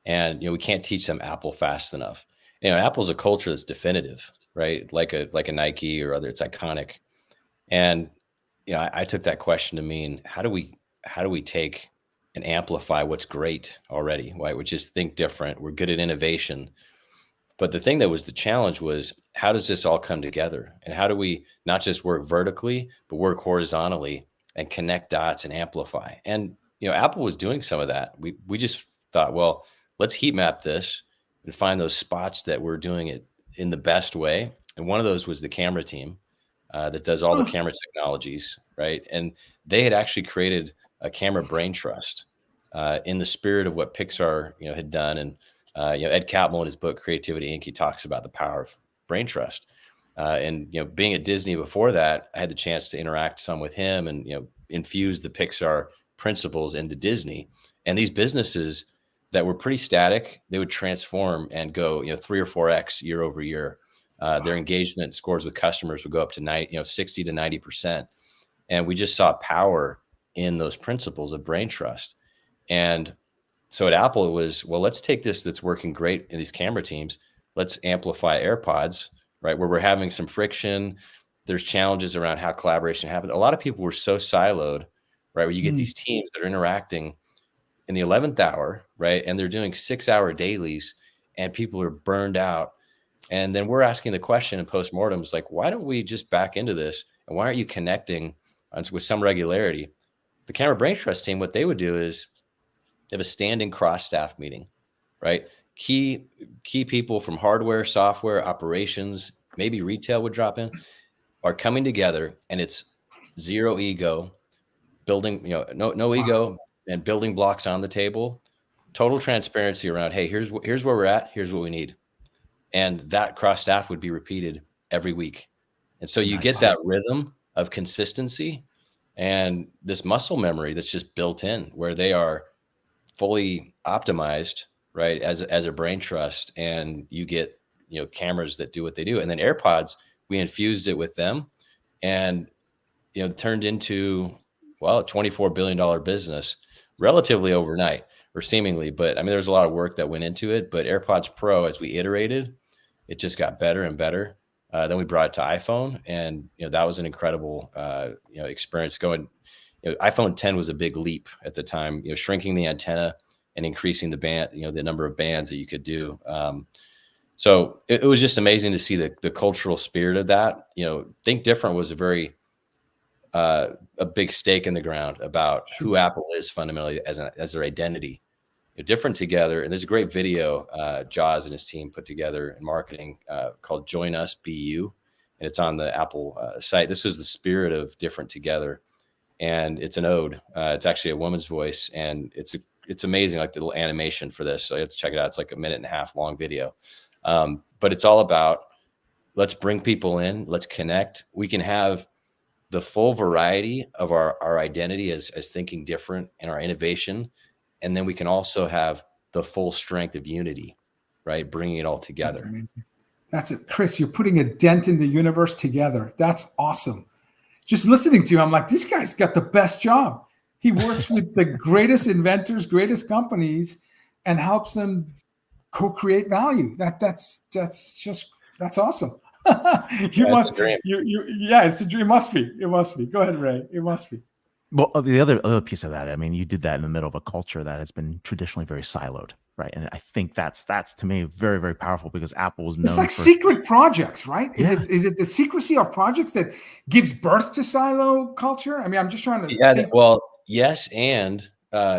And, we can't teach them Apple fast enough. Apple's a culture that's definitive, right? Like a Nike or other, it's iconic. And, I took that question to mean, how do we take and amplify what's great already, right? Which is think different. We're good at innovation. But the thing that was the challenge was, how does this all come together? And how do we not just work vertically, but work horizontally and connect dots and amplify? And, Apple was doing some of that. We just thought, well, let's heat map this and find those spots that we're doing it in the best way. And one of those was the camera team. that does all the camera technologies, right? And they had actually created a camera brain trust in the spirit of what Pixar, had done. And Ed Catmull in his book Creativity Inc., he talks about the power of brain trust. And being at Disney before that, I had the chance to interact some with him and infuse the Pixar principles into Disney. And these businesses that were pretty static, they would transform and go 3 or 4x year over year. Their engagement scores with customers would go up to 60 to 90%. And we just saw power in those principles of brain trust. And so at Apple, it was, well, let's take this that's working great in these camera teams. Let's amplify AirPods, right? Where we're having some friction. There's challenges around how collaboration happens. A lot of people were so siloed, right? Where you get these teams that are interacting in the 11th hour, right? And they're doing 6-hour dailies and people are burned out. And then we're asking the question in postmortems, like, why don't we just back into this? And why aren't you connecting with some regularity? The camera brain trust team, what they would do is they have a standing cross staff meeting, right? Key people from hardware, software, operations, maybe retail would drop in, are coming together, and it's zero ego, building, no ego, and building blocks on the table, total transparency around, hey, here's where we're at, here's what we need. And that cross staff would be repeated every week. And so you get that rhythm of consistency and this muscle memory that's just built in, where they are fully optimized, right, as a brain trust. And you get cameras that do what they do. And then AirPods, we infused it with them, and turned into a $24 billion business relatively overnight, or seemingly. But I mean, there's a lot of work that went into it. But AirPods Pro, as we iterated, it just got better and better. Then we brought it to iPhone, and that was an incredible experience. Going, iPhone 10 was a big leap at the time. Shrinking the antenna and increasing the band, the number of bands that you could do. So it was just amazing to see the cultural spirit of that. Think Different was a very a big stake in the ground about who Apple is fundamentally as their identity. Different together. And there's a great video Jaws and his team put together in marketing called Join Us, Be You. And it's on the Apple site. This was the spirit of Different Together. And it's an ode. It's actually a woman's voice. And it's amazing, like the little animation for this. So you have to check it out. It's like a 1.5 minute long video. But it's all about, let's bring people in, let's connect. We can have the full variety of our identity as thinking different and our innovation. And then we can also have the full strength of unity, right? Bringing it all together. That's amazing. That's it. Chris, you're putting a dent in the universe together. That's awesome. Just listening to you, I'm like, this guy's got the best job. He works with the greatest inventors, greatest companies, and helps them co-create value. That's awesome. It's a dream. It must be. Go ahead, Ray. It must be. Well, the other piece of that, I mean, you did that in the middle of a culture that has been traditionally very siloed, right? And I think that's to me very, very powerful, because Apple is known. It's like secret projects, right? Is it the secrecy of projects that gives birth to silo culture? I mean, I'm just trying to. Yeah. Well, yes, and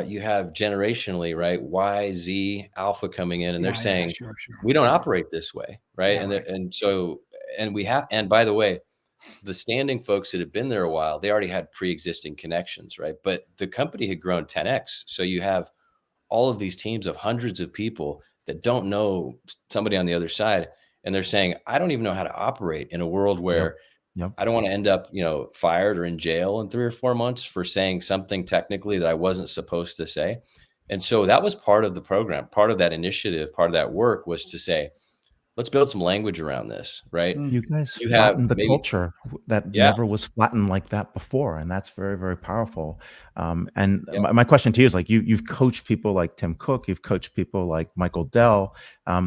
you have generationally, right? Y, Z, Alpha coming in, and they're saying we don't operate this way, right? Yeah, and by the way, the standing folks that have been there a while, they already had pre-existing connections, right? But the company had grown 10x. So you have all of these teams of hundreds of people that don't know somebody on the other side. And they're saying, I don't even know how to operate in a world where I don't want to end up, fired or in jail in 3 or 4 months for saying something technically that I wasn't supposed to say. And so that was part of the program. Part of that initiative, part of that work was to say, let's build some language around this, right? You guys flattened the culture that never was flattened like that before. And that's very, very powerful. My question to you is, like, you've coached people like Tim Cook, you've coached people like Michael Dell.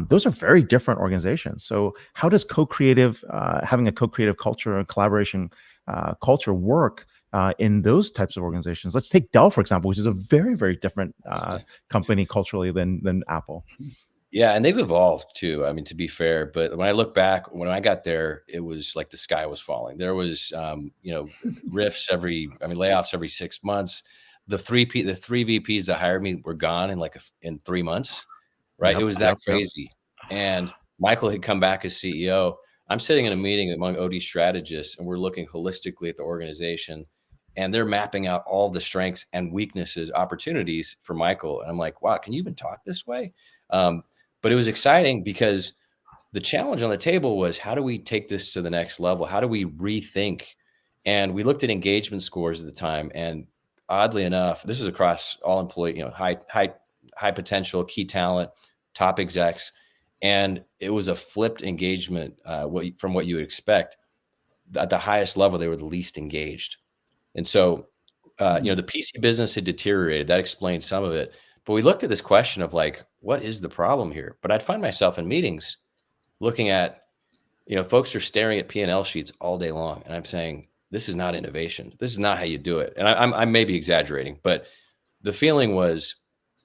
Those are very different organizations. So how does having a co-creative culture and collaboration culture work in those types of organizations? Let's take Dell, for example, which is a very, very different company culturally than Apple. Yeah, and they've evolved too. I mean, to be fair, but when I look back, when I got there, it was like the sky was falling. There was, layoffs every 6 months. The three VPs that hired me were gone in 3 months, right? It was that crazy. And Michael had come back as CEO. I'm sitting in a meeting among OD strategists, and we're looking holistically at the organization, and they're mapping out all the strengths and weaknesses, opportunities for Michael. And I'm like, wow, can you even talk this way? But it was exciting because the challenge on the table was, how do we take this to the next level? How do we rethink? And we looked at engagement scores at the time, and oddly enough, this is across all employee, high potential, key talent, top execs, and it was a flipped engagement from what you would expect. At the highest level, they were the least engaged. And so, the PC business had deteriorated. That explained some of it. But we looked at this question of like, what is the problem here? But I'd find myself in meetings looking at, folks are staring at P&L sheets all day long. And I'm saying, this is not innovation. This is not how you do it. And I may be exaggerating, but the feeling was,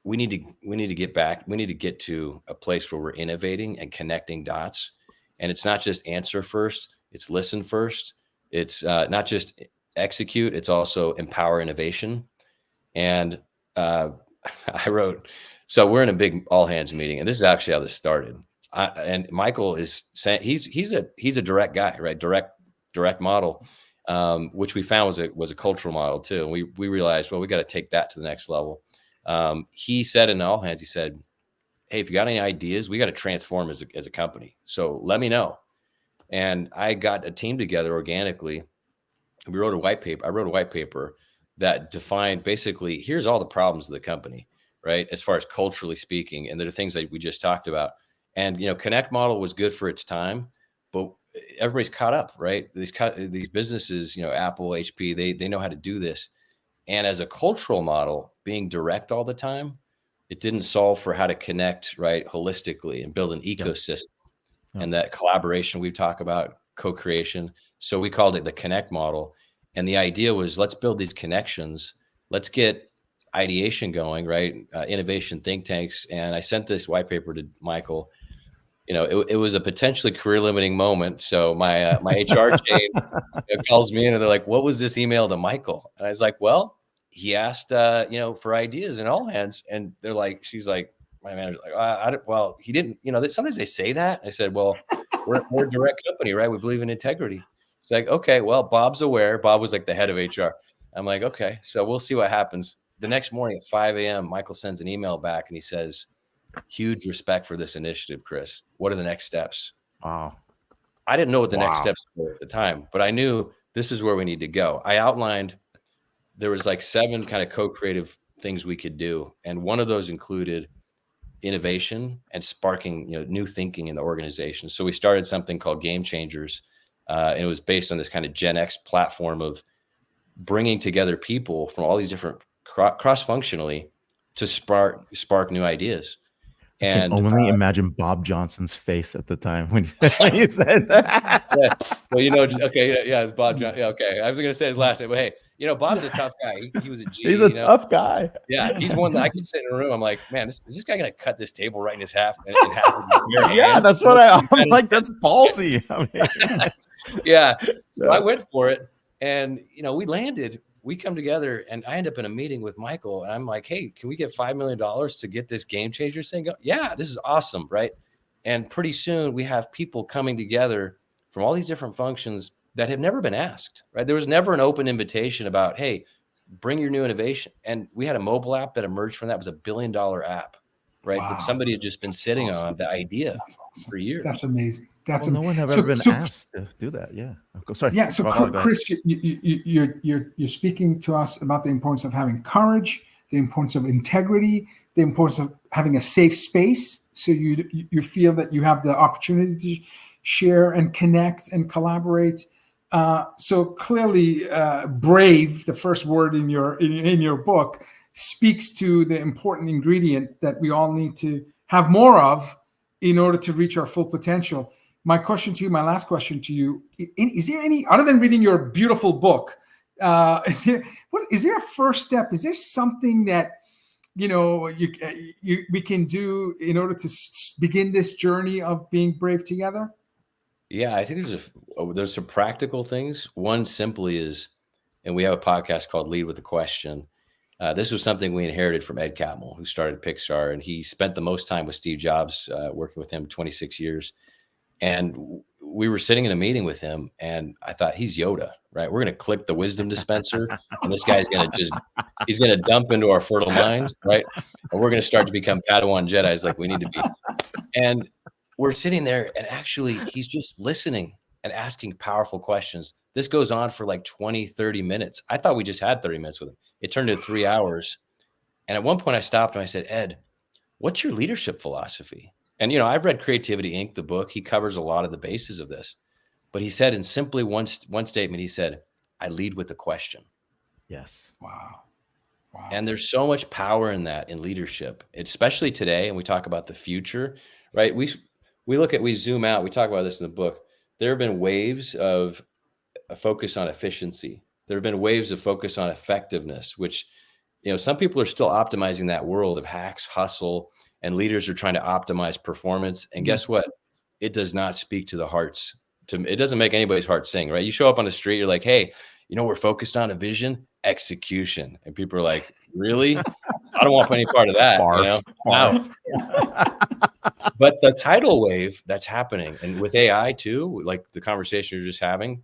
we need to get back. We need to get to a place where we're innovating and connecting dots. And it's not just answer first, it's listen first. It's not just execute, it's also empower innovation. And I wrote, so we're in a big all hands meeting, and this is actually how this started. And Michael is saying he's a direct guy, right? Direct model, which we found was a cultural model too. And we realized, well, we got to take that to the next level. He said in all hands, he said, hey, if you got any ideas, we got to transform as a company. So let me know. And I got a team together organically. We wrote a white paper. I wrote a white paper that defined basically, here's all the problems of the company, right? As far as culturally speaking, and there are things that we just talked about. And, Connect model was good for its time, but everybody's caught up, right? These businesses, Apple, HP, they know how to do this. And as a cultural model, being direct all the time, it didn't solve for how to connect, right, holistically and build an ecosystem. Yep. And that collaboration we talk about, co-creation. So we called it the Connect model. And the idea was, let's build these connections. Let's get ideation going, right? Innovation think tanks. And I sent this white paper to Michael. It was a potentially career limiting moment. So my HR team calls me in and they're like, what was this email to Michael? And I was like, well, he asked, for ideas in all hands. And they're like, she's like, my manager's like, well, he didn't, sometimes they say that. I said, well, we're a direct company, right? We believe in integrity. It's like, okay, well, Bob's aware. Bob was like the head of HR. I'm like, okay, so we'll see what happens. The next morning at 5 a.m., Michael sends an email back and he says, huge respect for this initiative, Chris. What are the next steps? Wow. I didn't know what the next steps were at the time, but I knew this is where we need to go. I outlined, there was like 7 kind of co-creative things we could do. And one of those included innovation and sparking, new thinking in the organization. So we started something called Game Changers. And it was based on this kind of Gen X platform of bringing together people from all these different cross-functionally to spark new ideas. And I can only imagine Bob Johnson's face at the time when you said that. Yeah. Well, okay, yeah, it's Bob Johnson. Yeah, okay, I was going to say his last name, but hey, Bob's a tough guy. He was a G. He's a tough guy. Yeah, he's one that I can sit in a room. I'm like, man, is this guy going to cut this table right in half? Yeah, that's what I'm like. That's ballsy. I mean, yeah. So I went for it, and we landed. We come together, and I end up in a meeting with Michael, and I'm like, hey, can we get $5 million to get this Game Changers thing going? Yeah, this is awesome, right? And pretty soon we have people coming together from all these different functions that have never been asked, right? There was never an open invitation about, hey, bring your new innovation. And we had a mobile app that emerged from that. It was $1 billion app, right? Wow. That somebody had just been sitting on the idea for years. That's amazing. No one has ever been asked to do that. Yeah. Sorry. Yeah. So Chris, you're speaking to us about the importance of having courage, the importance of integrity, the importance of having a safe space. So you feel that you have the opportunity to share and connect and collaborate. So clearly, brave, the first word in your book, speaks to the important ingredient that we all need to have more of in order to reach our full potential. My question to you, my last question to you, is there any, other than reading your beautiful book, is there a first step? Is there something that we can do in order to begin this journey of being brave together? Yeah, I think there's some practical things. One simply is, and we have a podcast called Lead with a Question. This was something we inherited from Ed Catmull, who started Pixar, and he spent the most time with Steve Jobs, working with him 26 years. And we were sitting in a meeting with him, and I thought, he's Yoda, right? We're going to click the wisdom dispenser, and this guy's going to he's going to dump into our fertile minds, right? And we're going to start to become Padawan Jedis like we need to be. And we're sitting there, and actually he's just listening and asking powerful questions. This goes on for like 20, 30 minutes. I thought we just had 30 minutes with him. It turned into 3 hours. And at one point I stopped and I said, Ed, what's your leadership philosophy? And, I've read Creativity Inc., the book. He covers a lot of the bases of this. But he said in simply one statement, he said, I lead with a question. Yes. Wow. And there's so much power in that, in leadership, especially today. And we talk about the future, right? We zoom out. We talk about this in the book. There have been waves of a focus on efficiency. There have been waves of focus on effectiveness, which, some people are still optimizing that world of hacks, hustle, and leaders are trying to optimize performance. And guess what? It does not speak to the hearts. It doesn't make anybody's heart sing, right? You show up on the street, you're like, hey, we're focused on a vision, execution. And people are like, really? I don't want any part of that. Barf, barf. No. But the tidal wave that's happening, and with AI too, like the conversation you're just having,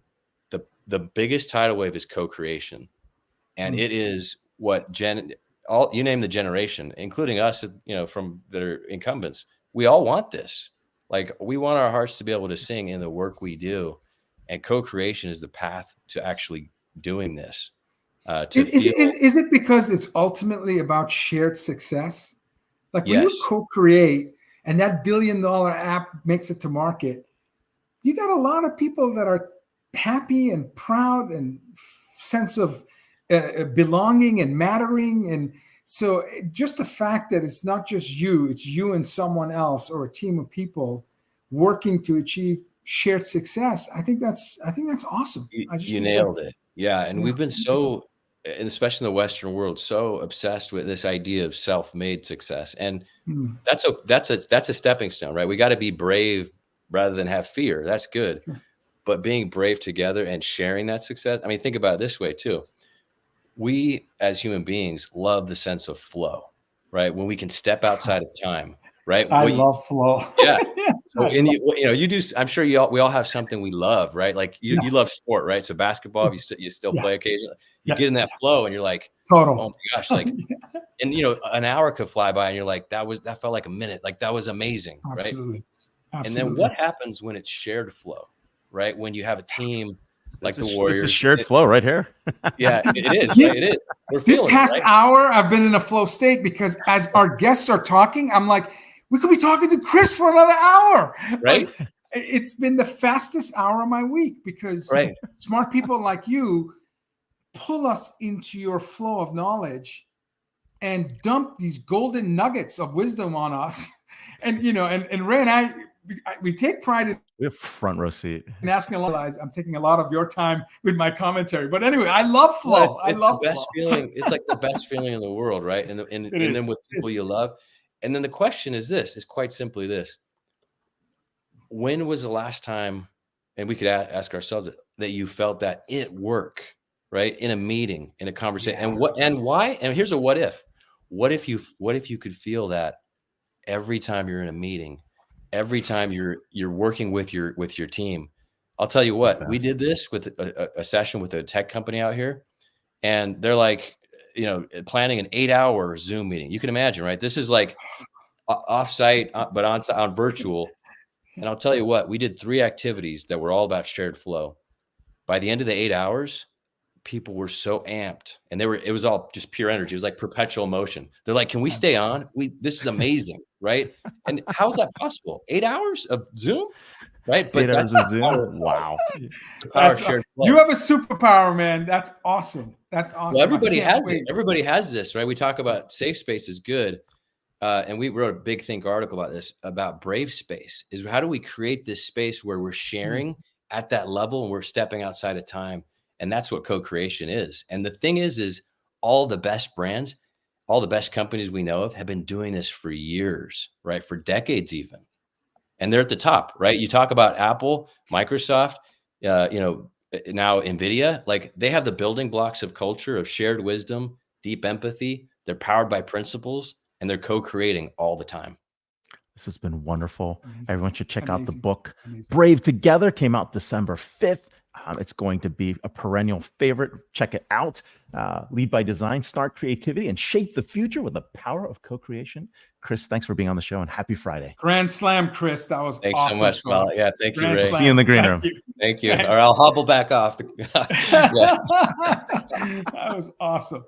the biggest tidal wave is co-creation. And it is what you name the generation, including us, from that are incumbents. We all want this. Like, we want our hearts to be able to sing in the work we do, and co-creation is the path to actually doing this. Is it because it's ultimately about shared success? Like, when Yes. you co-create and that $1 billion app makes it to market, you got a lot of people that are happy and proud and sense of belonging and mattering. And so just the fact that it's not just you, it's you and someone else or a team of people working to achieve shared success. I think that's awesome. You nailed it. Yeah. And we've been so, and especially in the Western world, so obsessed with this idea of self-made success. And that's a stepping stone, right? We got to be brave rather than have fear. That's good. But being brave together and sharing that success. I mean, think about it this way too. We as human beings love the sense of flow, right? When we can step outside of time, right? I love flow. Yeah. So, and you do, I'm sure we all have something we love, right? Like you love sport, right? So basketball, you still play occasionally. You get in that flow and you're like, total. oh my gosh. Like, and an hour could fly by and you're like, that felt like a minute. Like, that was amazing. Absolutely. Right. And then what happens when it's shared flow, right? When you have a team like the Warriors. This is shared flow right here. Yeah, it is. Right? It is. We're this feeling past it, right? hour, I've been in a flow state because as our guests are talking, I'm like, we could be talking to Chris for another hour. Right. Like, it's been the fastest hour of my week because smart people like you pull us into your flow of knowledge and dump these golden nuggets of wisdom on us. And, and Ray and I, we take pride in. We have front row seat. And asking a lot of guys, I'm taking a lot of your time with my commentary. But anyway, I love flow. Well, it's the best feeling. It's like the best feeling in the world, right? And then with people you love. And then the question is this, is quite simply this. When was the last time, and we could ask ourselves, that you felt that it work, right? In a meeting, in a conversation. Yeah. And why? And here's a what if. What if you could feel that every time you're in a meeting, every time you're working with your team? I'll tell you what, we did this with a session with a tech company out here, and they're like, planning an 8-hour Zoom meeting. You can imagine, right? This is like offsite, but on virtual. And I'll tell you what, we did 3 activities that were all about shared flow. By the end of the 8 hours, people were so amped, and it was all just pure energy. It was like perpetual motion. They're like, can we stay on? This is amazing. Right. And how is that possible? 8 hours of Zoom? Right. But 8 hours of Zoom. Wow. You have a superpower, man. That's awesome. That's awesome. Well, everybody has it. Everybody has this, right? We talk about safe space is good. And we wrote a big think article about this, about brave space. Is how do we create this space where we're sharing at that level and we're stepping outside of time? And that's what co-creation is. And the thing is all the best brands, all the best companies we know of have been doing this for years, right? For decades even. And they're at the top, right? You talk about Apple, Microsoft, now NVIDIA, like they have the building blocks of culture, of shared wisdom, deep empathy. They're powered by principles, and they're co-creating all the time. This has been wonderful. Amazing. Everyone should check out the Amazing. book. Amazing. Brave Together came out December 5th. It's going to be a perennial favorite. Check it out. Lead by Design, Start Creativity, and Shape the Future with the Power of Co-Creation. Chris, thanks for being on the show, and happy Friday. Grand slam, Chris. That was Thanks awesome. so much, Vala. Yeah, thank you, Grand Ray. slam. See you in the green room. Thank you. Thanks. Or I'll hobble back off. That was awesome.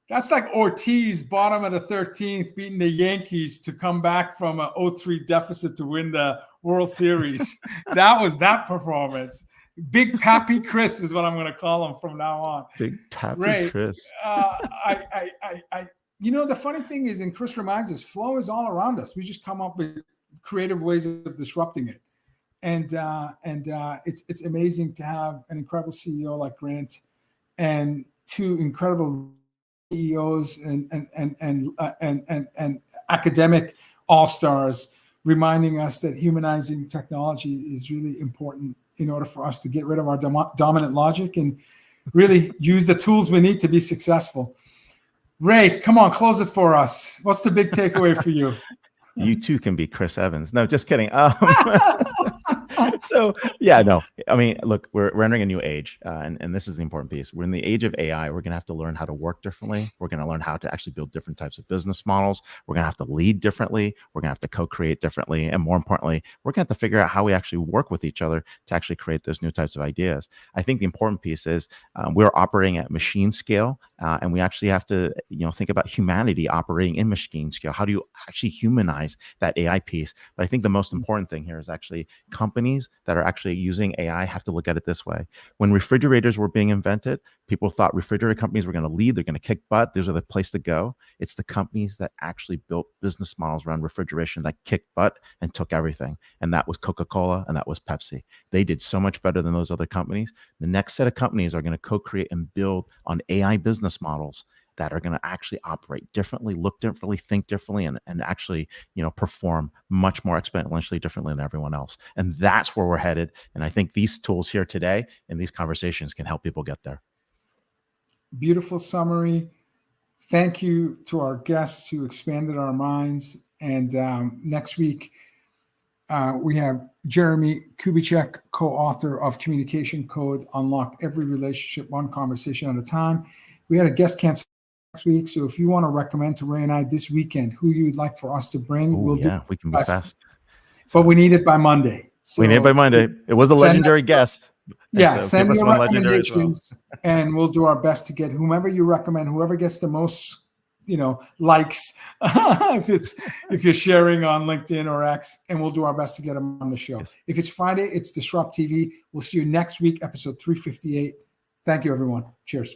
That's like Ortiz, bottom of the 13th, beating the Yankees to come back from an 0-3 deficit to win the World Series. That was that performance. Big Pappy Chris is what I'm going to call him from now on. Big Pappy Ray, Chris. The funny thing is, and Chris reminds us, flow is all around us. We just come up with creative ways of disrupting it. And it's amazing to have an incredible CEO like Grant and two incredible CEOs and academic all-stars reminding us that humanizing technology is really important in order for us to get rid of our dominant logic and really use the tools we need to be successful. Ray, come on, close it for us. What's the big takeaway for you? You too can be Chris Evans. No, just kidding. So yeah, no, I mean, look, we're entering a new age, and this is the important piece. We're in the age of AI. We're going to have to learn how to work differently. We're going to learn how to actually build different types of business models. We're going to have to lead differently. We're going to have to co-create differently. And more importantly, we're going to have to figure out how we actually work with each other to actually create those new types of ideas. I think the important piece is we're operating at machine scale, and we actually have to, think about humanity operating in machine scale. How do you actually humanize that AI piece? But I think the most important thing here is actually companies that are actually using AI have to look at it this way. When refrigerators were being invented, people thought refrigerator companies were going to lead, they're going to kick butt, those are the place to go. It's the companies that actually built business models around refrigeration that kicked butt and took everything. And that was Coca-Cola and that was Pepsi. They did so much better than those other companies. The next set of companies are going to co-create and build on AI business models that are going to actually operate differently, look differently, think differently, and actually, perform much more exponentially differently than everyone else. And that's where we're headed. And I think these tools here today and these conversations can help people get there. Beautiful summary. Thank you to our guests who expanded our minds. And next week, we have Jeremy Kubicek, co-author of Communication Code, Unlock Every Relationship, One Conversation at a Time. We had a guest cancel next week. So if you want to recommend to Ray and I this weekend who you'd like for us to bring, we can be fast. But we need it by Monday. So we need it by Monday. It was a legendary guest. Yeah, so send your recommendations and we'll do our best to get whomever you recommend, whoever gets the most, likes if you're sharing on LinkedIn or X, and we'll do our best to get them on the show. Yes. If it's Friday, it's DisrupTV. We'll see you next week, episode 358. Thank you, everyone. Cheers.